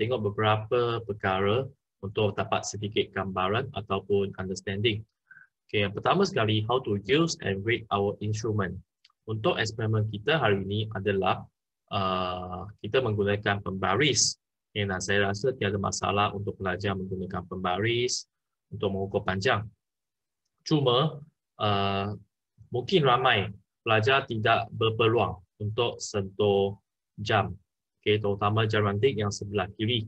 tengok beberapa perkara untuk dapat sedikit gambaran ataupun understanding. Okay, yang pertama sekali, how to use and rate our instrument. Untuk eksperimen kita hari ini adalah kita menggunakan pembaris. Okay, dan saya rasa tiada masalah untuk pelajar menggunakan pembaris untuk mengukur panjang. Cuma mungkin ramai pelajar tidak berpeluang untuk sentuh jam, terutama jam ranting yang sebelah kiri.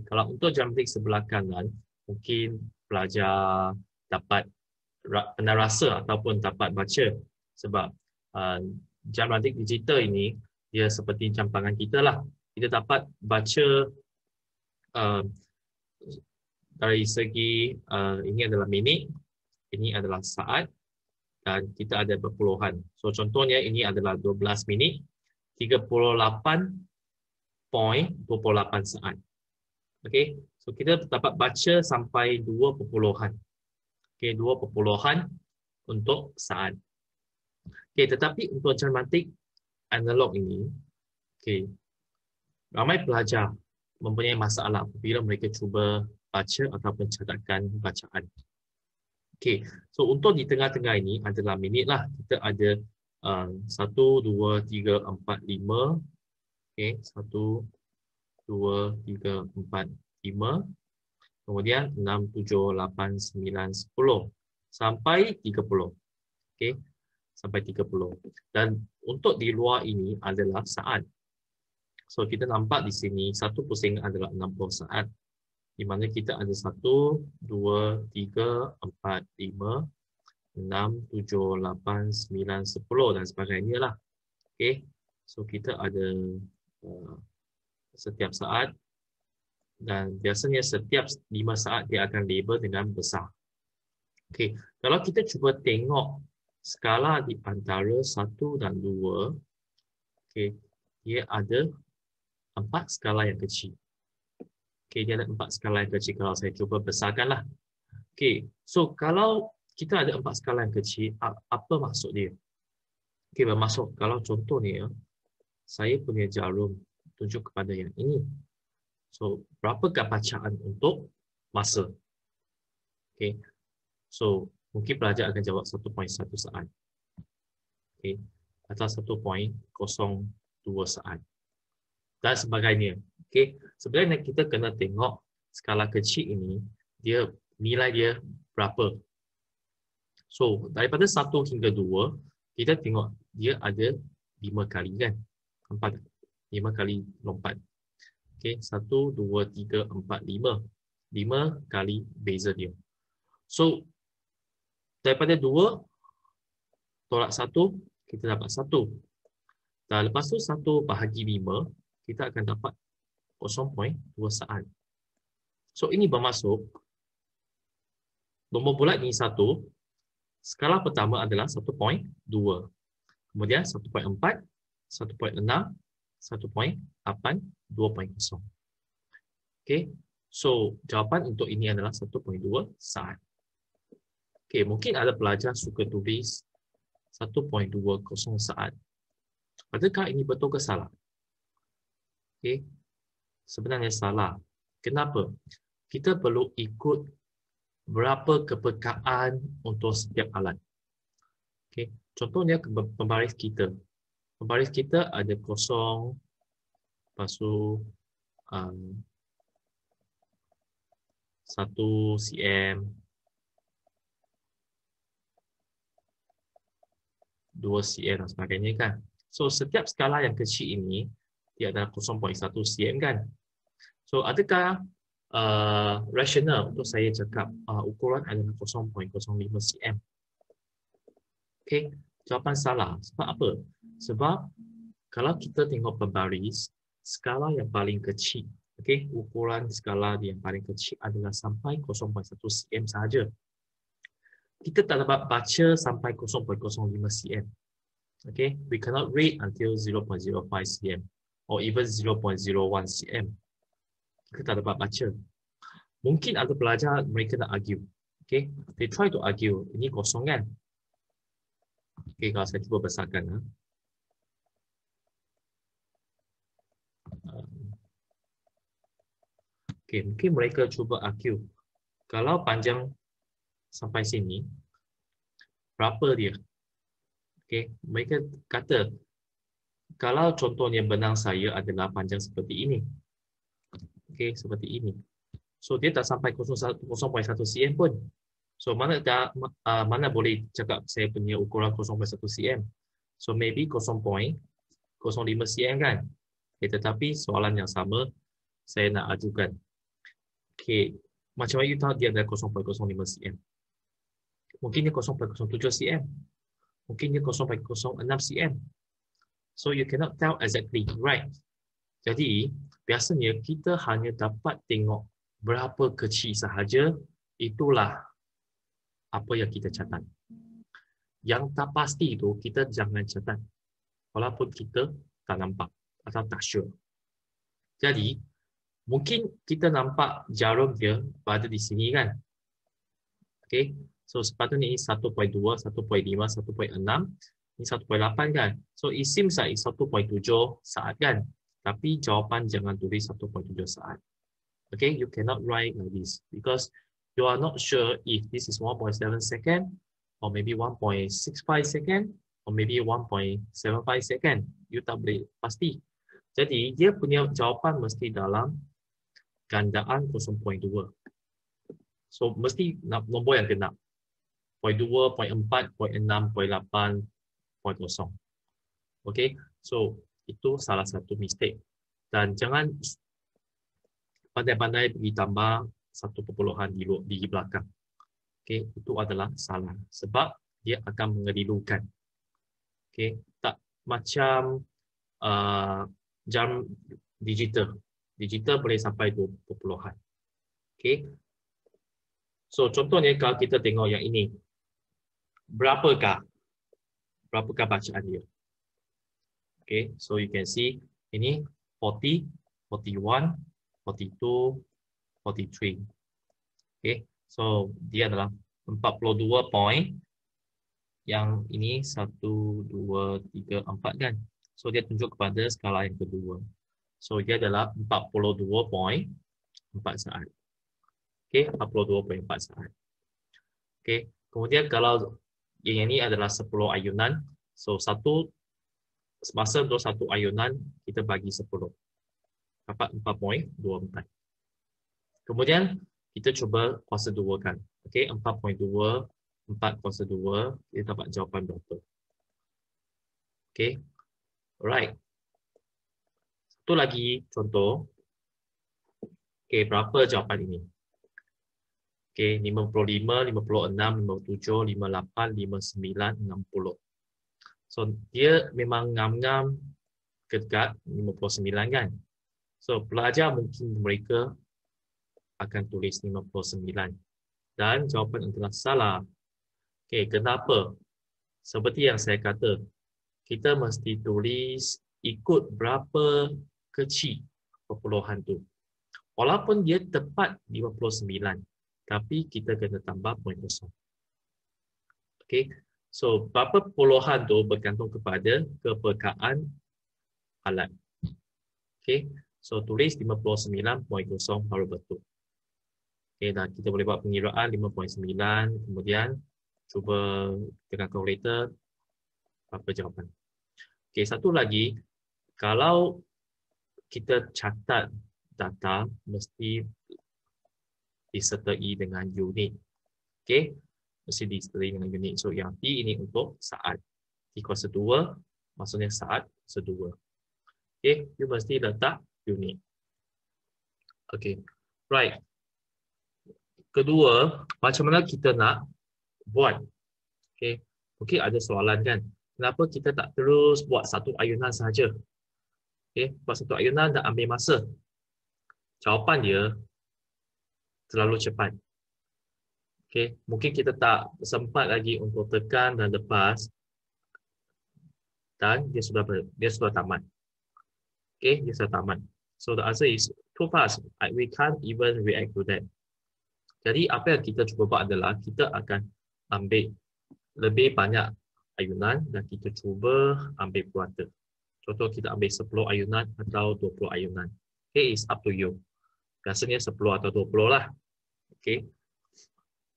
Kalau untuk jam ranting sebelah kanan, mungkin pelajar dapat pernah rasa ataupun dapat baca sebab jam ranting digital ini dia seperti jam tangan kita lah. Kita dapat baca dari segi ini adalah minit, ini adalah saat, dan kita ada perpuluhan. So contohnya ini adalah 12 minit 38.28 saat. Okey, so kita dapat baca sampai 2 perpuluhan. Okey, 2 perpuluhan untuk saat. Okey, tetapi untuk jam ranting analog ini, okey, ramai pelajar mempunyai masalah apabila mereka cuba baca ataupun catatkan bacaan. Okey, so untuk di tengah-tengah ini adalah minit lah. Kita ada 1, 2, 3, 4, 5. Okey, 1, 2, 3, 4, 5. Kemudian 6, 7, 8, 9, 10. Sampai 30. Okey, sampai 30. Dan untuk di luar ini adalah saat. So kita nampak di sini satu pusing adalah 60 saat. Di mana kita ada 1, 2, 3, 4, 5, 6, 7, 8, 9, 10 dan sebagainya lah. Okey. So kita ada setiap saat dan biasanya setiap 5 saat dia akan label dengan besar. Okey. Kalau kita cuba tengok skala di antara 1 dan 2, okey, dia ada 4 skala yang kecil. Okay, dia ada 4 skala yang kecil kalau saya cuba besarkanlah. Okay, so kalau kita ada 4 skala yang kecil, apa maksud dia? Okay, bermaksud kalau contohnya, saya punya jarum tunjuk kepada yang ini. So, berapakah bacaan untuk masa? Okay, so mungkin pelajar akan jawab 1.1 saat. Okay, atau 1.02 saat. Dan sebagainya. Okay. Sebenarnya kita kena tengok skala kecil ini, nilai dia berapa. So, daripada 1 hingga 2, kita tengok dia ada 5 kali kan? 4. 5 kali lompat. Okay. 1, 2, 3, 4, 5. 5 kali beza dia. So, daripada 2, tolak 1, kita dapat 1. Dan lepas tu 1 bahagi 5, kita akan dapat 0.2 saat. So ini bermaksud nombor bulat ini 1, skala pertama adalah 1.2. Kemudian 1.4, 1.6, 1.8, 2.0. Okey. So jawapan untuk ini adalah 1.2 saat. Okey, mungkin ada pelajar suka tulis 1.20 saat. Adakah ini betul ke salah? Okey. Sebenarnya salah. Kenapa? Kita perlu ikut berapa kepekaan untuk setiap alat. Okay. Contohnya pembaris kita. Pembaris kita ada 0, lepas tu 1 cm, 2 cm dan sebagainya kan. So setiap skala yang kecil ini dia adalah 0.1 cm kan. So adakah rasional untuk saya cakap ukuran adalah 0.05 cm. Okey, jawapan salah. Sebab apa? Sebab kalau kita tengok berbaris, skala yang paling kecil, okey, ukuran skala yang paling kecil adalah sampai 0.1 cm sahaja. Kita tak dapat baca sampai 0.05 cm. Okay, we cannot read until 0.05 cm or even 0.01 cm. Kita tak dapat baca. Mungkin ada pelajar mereka nak argue. Okay, they try to argue. Ini kosong kan? Okay, kalau saya cuba besarkan. Okay, mungkin mereka cuba argue. Kalau panjang sampai sini, berapa dia? Okay, mereka kata, kalau contohnya benang saya adalah panjang seperti ini. Okay, seperti ini. So, dia tak sampai 0.1 cm pun. So, mana boleh cakap saya punya ukuran 0.1 cm. So, maybe 0.05 cm kan. Okay, tetapi soalan yang sama saya nak ajukan. Okay, macam mana you tahu dia adalah 0.05 cm? Mungkin dia 0.07 cm. Mungkin dia 0.06 cm. So, you cannot tell exactly, right? Jadi, biasanya kita hanya dapat tengok berapa kecil sahaja, itulah apa yang kita catat. Yang tak pasti itu, kita jangan catat. Walaupun kita tak nampak atau tak sure. Jadi, mungkin kita nampak jarum dia pada di sini kan. Okay, so sepatutnya ini 1.2, 1.5, 1.6, ini 1.8 kan. So, it seems like 1.7 saat kan. Tapi jawapan jangan tulis 1.7 saat. Okay, you cannot write like this because you are not sure if this is 1.7 second or maybe 1.65 second or maybe 1.75 second. You tak boleh pasti. Jadi, dia punya jawapan mesti dalam gandaan 0.2. So, mesti nombor yang genap. 0.2, 0.4, 0.6, 0.8, 0.0. Okay, so itu salah satu mistake. Dan jangan pandai-pandai pergi tambah 1 di belakang. Okay, itu adalah salah. Sebab dia akan mengelirukan. Okay, tak macam jam digital. Digital boleh sampai 2 perpuluhan. Okay. So, contohnya kalau kita tengok yang ini. Berapakah bacaan dia? Okay, so you can see ini 40, 41, 42, 43. Okay, so dia adalah 42 point. Yang ini 1, 2, 3, 4 kan. So dia tunjuk kepada skala yang kedua. So dia adalah 42.4 saat. Okay, 42.4 saat. Okay, kemudian kalau yang ini adalah 10 ayunan. So masa untuk satu ayunan kita bagi 10. Dapat 4.24. Kemudian kita cuba kuasa 2 kan. Okay, 4.2, 4 kuasa 2, kita dapat jawapan berapa. Okay, alright. Satu lagi contoh. Okay, berapa jawapan ini? Okay, 55, 56, 57, 58, 59, 60. So, dia memang ngam-ngam dekat 59 kan. So, pelajar mungkin mereka akan tulis 59. Dan jawapan adalah salah. Okay, kenapa? Seperti yang saya kata, kita mesti tulis ikut berapa kecil perpuluhan tu. Walaupun dia tepat 59, tapi kita kena tambah 0.0. Okay, so berapa puluhan tu bergantung kepada kepekaan alat. Okay, so tulis 59.0 baru betul. Okay, dan kita boleh buat pengiraan 5.9, kemudian cuba dengan kalkulator apa jawapan. Okay, satu lagi, kalau kita catat data mesti disertai dengan unit. Okay, mesti disertai dengan unit. So yang T ini untuk saat. T kuasa 2 maksudnya saat kuasa 2. Okay, you mesti letak unit. Okay, Right. Kedua, macam mana kita nak buat? Okay. Mungkin ada soalan kan? Kenapa kita tak terus buat satu ayunan sahaja? Okay. Buat satu ayunan dah ambil masa. Jawapan dia terlalu cepat. Okay. Mungkin kita tak sempat lagi untuk tekan dan lepas dan dia sudah tamat. Okay, dia sudah tamat. So the answer is too fast. We can't even react to that. Jadi apa yang kita cuba buat adalah kita akan ambil lebih banyak ayunan dan kita cuba ambil kuarter. Contoh kita ambil 10 ayunan atau 20 ayunan. Okay, it's up to you. Biasanya 10 atau 20 lah. Okay.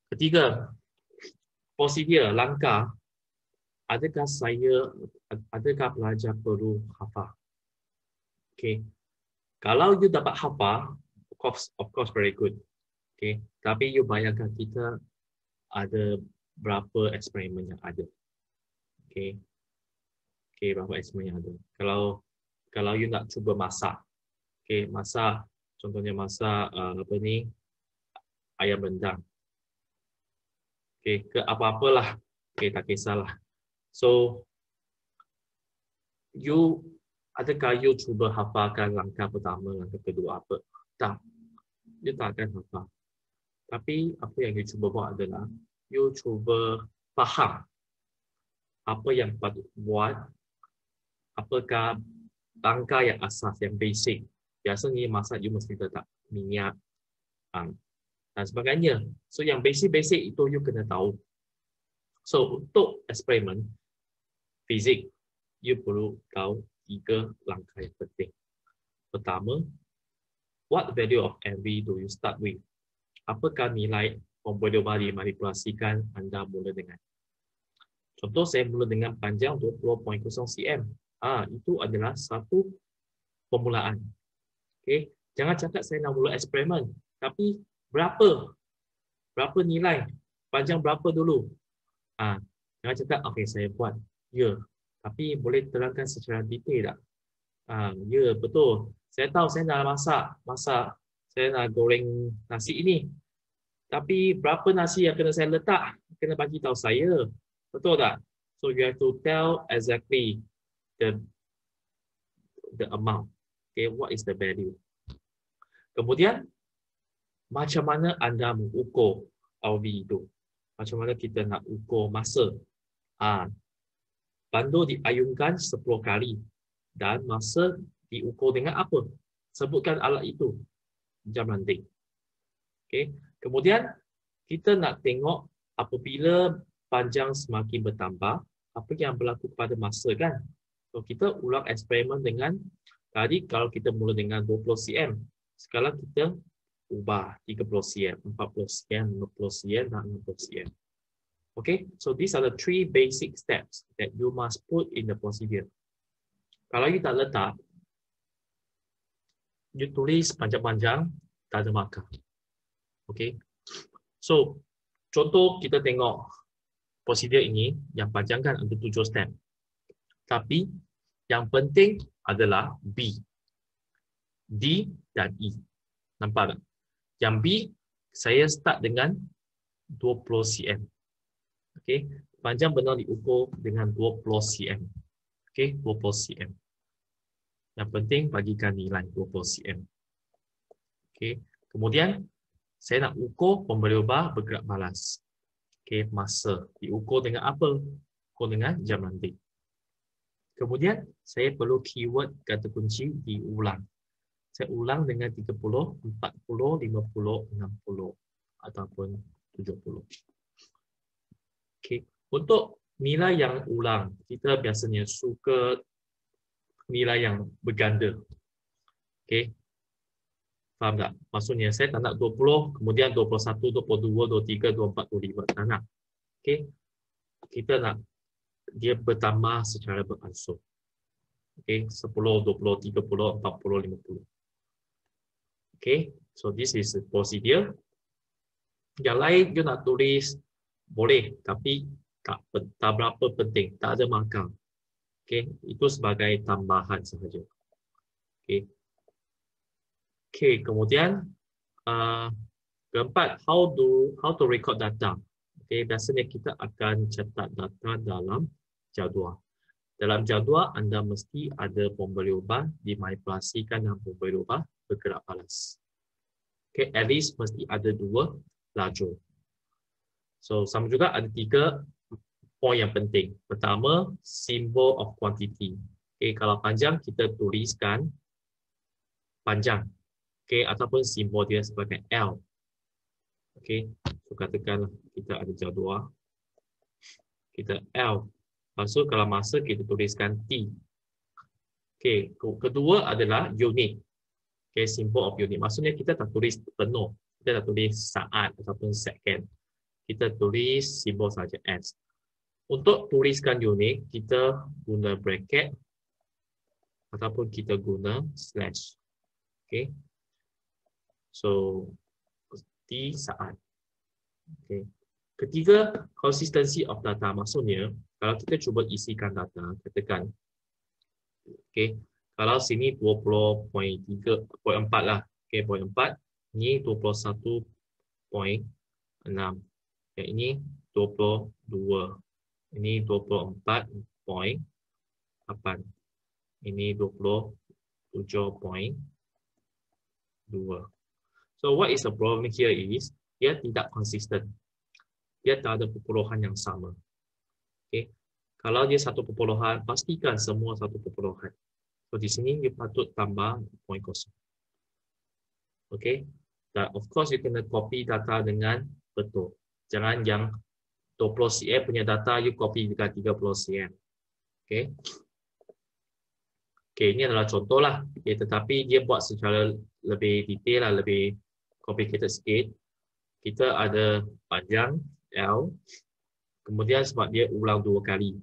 Ketiga, prosedur, langkah. Adakah pelajar perlu hafal? Okay. Kalau you dapat hafal, of course very good. Okay. Tapi you bayangkan kita ada berapa eksperimen yang ada. Okay. Okay, berapa eksperimen yang ada. Kalau you nak cuba masak. Okay, masak, contohnya masak ayam rendang. Okay, ke apa-apalah. Okay, tak kisahlah. So, adakah you cuba hafalkan langkah pertama, langkah kedua apa? Tak. You tak akan hafal. Tapi apa yang you cuba buat adalah, you cuba faham apa yang patut buat, apakah langkah yang asas, yang basic. Biasanya masak you mesti letak minyak dan sebagainya. So, yang basic-basic itu you kena tahu. So, untuk eksperimen fizik, you perlu tahu 3 langkah yang penting. Pertama, what value of MV do you start with? Apakah nilai formula dimanipulasikan Anda mula dengan? Contoh, saya mula dengan panjang 20.0 cm. Itu adalah satu permulaan. Okay. Jangan cakap saya nak mula eksperimen. Tapi berapa nilai? Panjang berapa dulu? Jangan cakap, okay, saya buat. Ya, tapi boleh terangkan secara detail tak? Ya, betul. Saya tahu saya nak masak. Saya nak goreng nasi ini. Tapi berapa nasi yang kena saya letak? Kena bagi tahu saya. Betul tak? So you have to tell exactly the amount. Okay, what is the value? Kemudian, macam mana anda mengukur RV itu? Macam mana kita nak ukur masa? Bandur diayunkan 10 kali dan masa diukur dengan apa? Sebutkan alat itu. Jam ranting. Okay. Kemudian kita nak tengok apabila panjang semakin bertambah, apa yang berlaku pada masa kan? So kita ulang eksperimen dengan tadi kalau kita mula dengan 20 cm, sekarang kita ubah 30 cm, 40 cm, 50 cm dan 60 cm. Okay, so these are the 3 basic steps that you must put in the procedure. Kalau you tak letak, you tulis panjang-panjang, tak ada markah. Okay, so contoh kita tengok prosedur ini, yang panjang kan ada 7 step. Tapi yang penting adalah B, D dan E. Nampak tak? Yang B, saya start dengan 20 cm. Okay, panjang benar diukur dengan 20 cm. Okay, 20 cm. Yang penting bagikan nilai 20 cm. Okay, kemudian saya nak ukur pemberi ubah bergerak balas. Okay, masa diukur dengan apa? Ukur dengan jam ranting. Kemudian saya perlu keyword kata kunci diulang. Saya ulang dengan 30, 40, 50, 60 ataupun 70. Okay. Untuk nilai yang ulang, kita biasanya suka nilai yang berganda. Okay. Faham tak? Maksudnya saya tak nak 20, kemudian 21, 22, 23, 24, 25. Tak nak. Okay. Kita nak dia bertambah secara beransur. Okay. 10, 20, 30, 40, 50. Okay. So this is the procedure. Yang lain, you nak tulis boleh, tapi tak berapa penting, tak ada markah. Okay, itu sebagai tambahan sahaja. Okay. Okay, kemudian keempat, how to record data. Okay, biasanya kita akan cetak data dalam jadual. Dalam jadual, anda mesti ada pemberi ubah, dimanipulasikan dengan pemberi ubah bergerak balas. Okay, at least mesti ada 2 lajur. So, sama juga ada 3 poin yang penting. Pertama, symbol of quantity. Okay, kalau panjang, kita tuliskan panjang. Okay, ataupun simbol dia sebagai L. Okay, so katakanlah kita ada jadual. Kita L. Lepas tu kalau masa kita tuliskan T. Okay, kedua adalah unit. Okay, symbol of unit. Maksudnya kita tak tulis penuh. Kita tak tulis saat ataupun second. Kita tulis simbol saja S. Untuk tuliskan unit, kita guna bracket ataupun kita guna slash. Okay. So, T saat. Okay. Ketiga, consistency of data. Maksudnya, kalau kita cuba isikan data, katakan, okay, kalau sini 20.4 lah, okay, poin 4, ini 21.6, yang ini 22, ini 24.8, ini 27.2. So what is the problem here is dia tidak konsisten. Dia tak ada perpuluhan yang sama. Okay. Kalau dia 1 perpuluhan, pastikan semua 1 perpuluhan. So di sini dia patut tambah 0.0. Okay. Dan of course you kena copy data dengan betul. Jangan yang 20 cm punya data you copy dengan 30 cm. Okay. Okay, ini adalah contoh lah. Okay, tetapi dia buat secara lebih detail lah, lebih complicated sikit. Kita ada panjang L, kemudian sebab dia ulang 2 kali.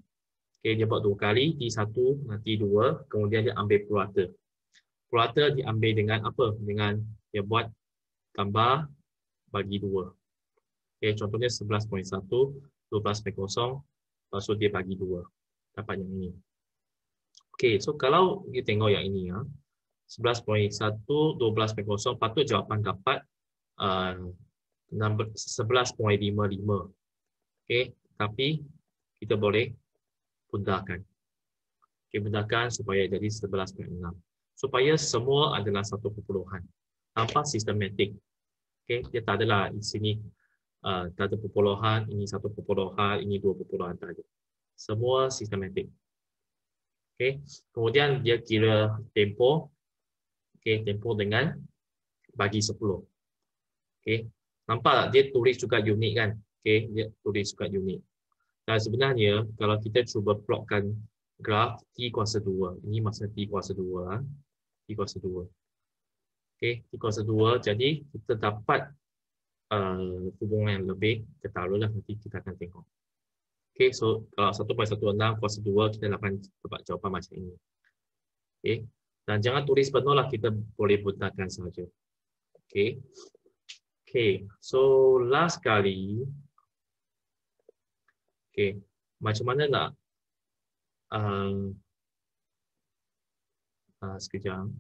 Okay, dia buat 2 kali, T1, nanti 2, kemudian dia ambil purata. Purata diambil dengan apa? Dengan dia buat tambah bagi 2. Okay, contohnya 11.1, 12.0, lepas tu dia bagi 2. Dapat yang ini. Okay, so kalau you tengok yang ini, 11.1, 12.0, patut jawapan dapat 11.55. Okay, tapi kita boleh pundahkan. Okay, pundahkan supaya jadi 11.6. Supaya semua adalah 1 perpuluhan. Tanpa sistematik. Okay, dia tak adalah di sini tak ada perpuluhan, ini 1 perpuluhan, ini 2 perpuluhan, tak ada. Semua sistematik. Okay. Kemudian dia kira tempo. Okay, tempo dengan bagi 10. Okay. Nampak tak? Dia tulis juga unit kan? Okay, dia tulis juga unit. Dan sebenarnya kalau kita cuba plotkan graf T kuasa 2. Ini masa T kuasa 2. T kuasa 2. Okay, T kuasa 2. Jadi kita dapat hubungan yang lebih ketaruh lah. Nanti kita akan tengok. Okay, so kalau 1.16 kuasa 2 kita dapat jawapan macam ini. Okay, dan jangan tulis penuh lah, kita boleh butakan saja. Okay, okay, so last kali, okay, macam mana nak sekejap.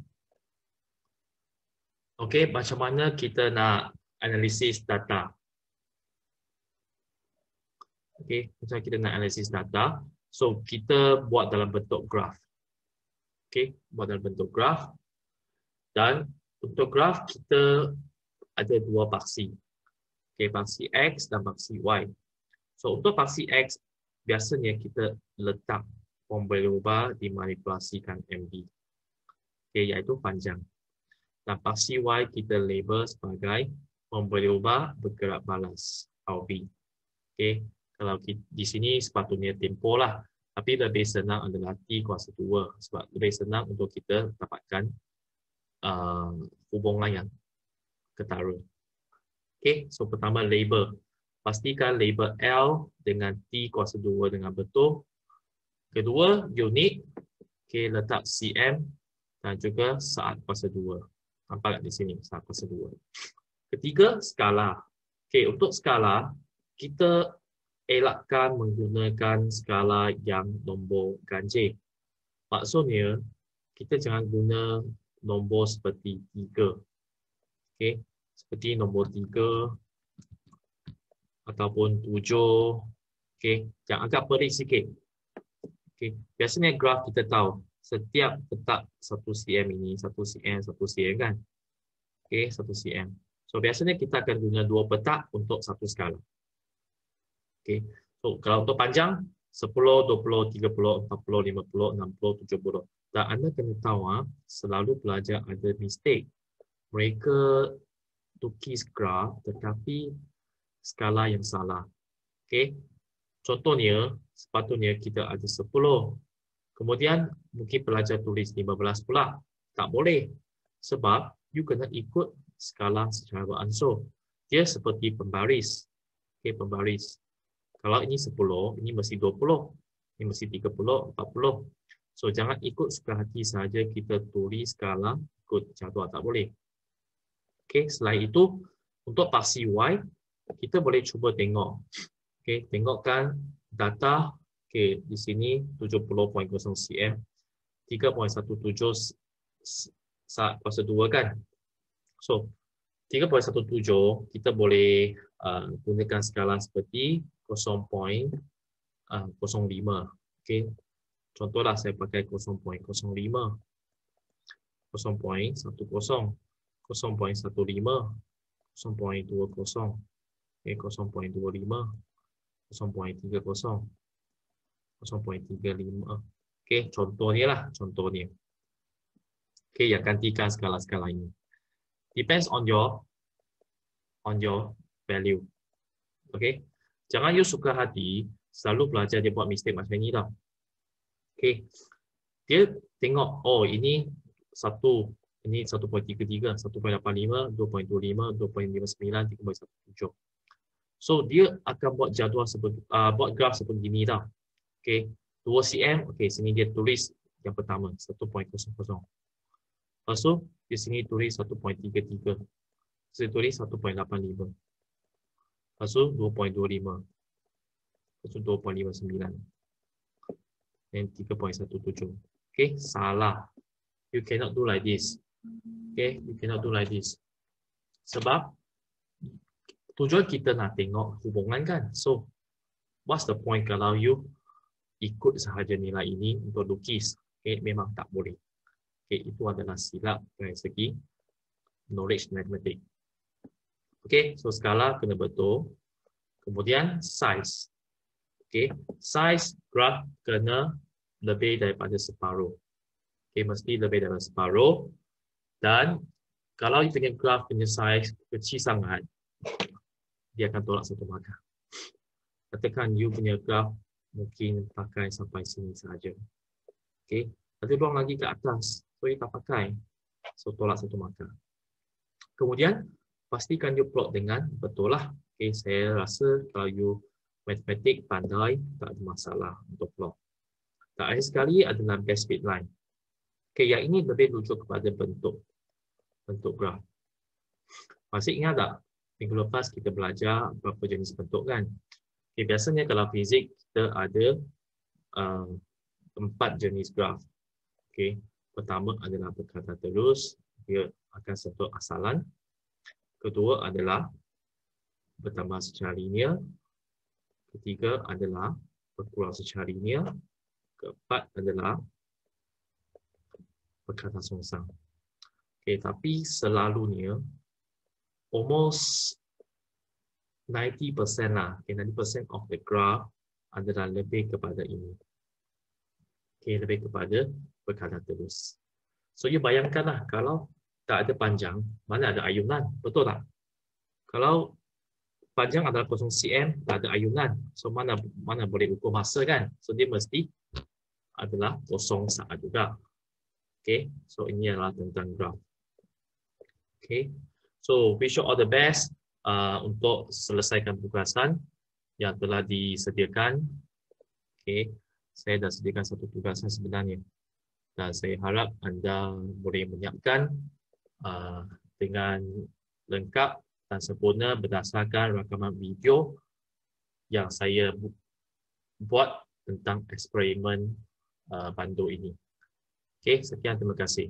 Okay, macam mana kita nak analisis data? Okay, macam kita nak analisis data. So, kita buat dalam bentuk graf. Okay, buat dalam bentuk graf. Dan untuk graf, kita ada 2 paksi. Okay, paksi X dan paksi Y. So, untuk paksi X, biasanya kita letak pemberi ubah dimanipulasikan MB. Okay, iaitu panjang. Dan paksi Y kita label sebagai pemberi ubah bergerak balas, RB. Okay. Kalau di sini sepatutnya tempo lah. Tapi lebih senang adalah T kuasa 2. Sebab lebih senang untuk kita dapatkan hubungan yang ketara. Okay, so pertama label. Pastikan label L dengan T kuasa 2 dengan betul. Kedua, unit. Okay, letak cm dan juga saat kuasa 2. Nampak di sini, saat kuasa 2. Ketiga, skala. Okay, untuk skala, kita elakkan menggunakan skala yang nombor ganjil. Maksudnya, kita jangan guna nombor seperti 3. Okay. seperti nombor 3 ataupun 7. Okey, yang agak pelik sikit. Okey, biasanya graf kita tahu setiap petak 1 cm ini 1 cm 1 cm kan. Okey, 1 cm. So biasanya kita akan guna 2 petak untuk satu skala. Okey. So kalau untuk panjang 10, 20, 30, 40, 50, 60, 70. Dan anda kena tahu selalu pelajar ada mistake. Mereka tukis graf tetapi skala yang salah. Okey. Contohnya, sepatutnya kita ada 10. Kemudian mungkin pelajar tulis 15 pula. Tak boleh. Sebab you kena ikut skala secara beransur. Dia seperti pembaris. Okey, pembaris. Kalau ini 10, ini mesti 20. Ini mesti 30, 40. So jangan ikut suka hati saja kita tulis skala ikut jadual, tak boleh. Okey, selain itu untuk paksi Y kita boleh cuba tengok. Okey, tengokkan data. Okey, di sini 70.0 cm, 3.17 kuasa 2 kan. So 3.17 kita boleh gunakan skala seperti 0.05. Okey. Contohlah saya pakai 0.05, 0.10, 0.15, 0.20, 0.20, okay, 0.25, 0.30, 0.35. Okey, contohnya lah, contohnya. Okey, yang gantikan skala-skala ini. Depends on your value. Okey. Jangan you suka hati selalu pelajar dia buat mistake macam ini tau. Okey. Dia tengok, oh ini 1, ini 1.33, 1.85, 2.25, 2.59, 3.17. So dia akan buat jadual seperti buat graf seperti ini tau. Okey, 2 cm, okey sini dia tulis yang pertama 1.00. Lepas tu di sini tulis 1.33. Saya tulis 1.85. Lepas tu 2.25. Lepas tu 2.59. Dan 3.17. Okay, salah. You cannot do like this. Okay, you cannot do like this. Sebab tujuan kita nak tengok hubungan kan. So, what's the point kalau you ikut sahaja nilai ini untuk lukis? Okay, memang tak boleh. Okay, itu adalah silap dari segi knowledge matematik. Okay, so skala kena betul. Kemudian size. Okay, size graf kena lebih daripada separuh. Okay, mesti lebih daripada separuh. Dan kalau you tengok graf punya size kecil sangat, dia akan tolak satu markah. Katakan you punya graf mungkin pakai sampai sini saja. Okay, ada ruang lagi ke atas. So, you tak pakai. So, tolak satu markah. Kemudian, pastikan you plot dengan betul lah. Okay, saya rasa kalau you matematik pandai, tak ada masalah untuk plot. Terakhir sekali adalah best fit line. Okay, yang ini lebih rujuk kepada bentuk graf. Masih ingat tak? Minggu lepas kita belajar berapa jenis bentuk kan? Okay, biasanya kalau fizik kita ada 4 jenis graf. Okay. Pertama adalah berkata terus, dia akan sentuh asalan. Kedua adalah bertambah secara linear. Ketiga adalah berkurang secara linear. Keempat adalah berkata songsang. Okay, tapi selalunya almost 90% lah, okay, 90% of the graph adalah lebih kepada ini. Okay, lebih kepada berkata terus. So, you bayangkanlah kalau tak ada panjang, mana ada ayunan, betul tak? Kalau panjang adalah 0 cm, tak ada ayunan, so mana boleh ukur masa kan? So, dia mesti adalah kosong saat juga. Okay, so ini adalah tentang graf. Okay, so wish you all the best untuk selesaikan tugasan yang telah disediakan. Okay, saya dah sediakan satu tugasan sebenarnya. Dan saya harap anda boleh menyiapkan dengan lengkap dan sempurna berdasarkan rakaman video yang saya buat tentang eksperimen bandu ini. Okey, sekian, terima kasih.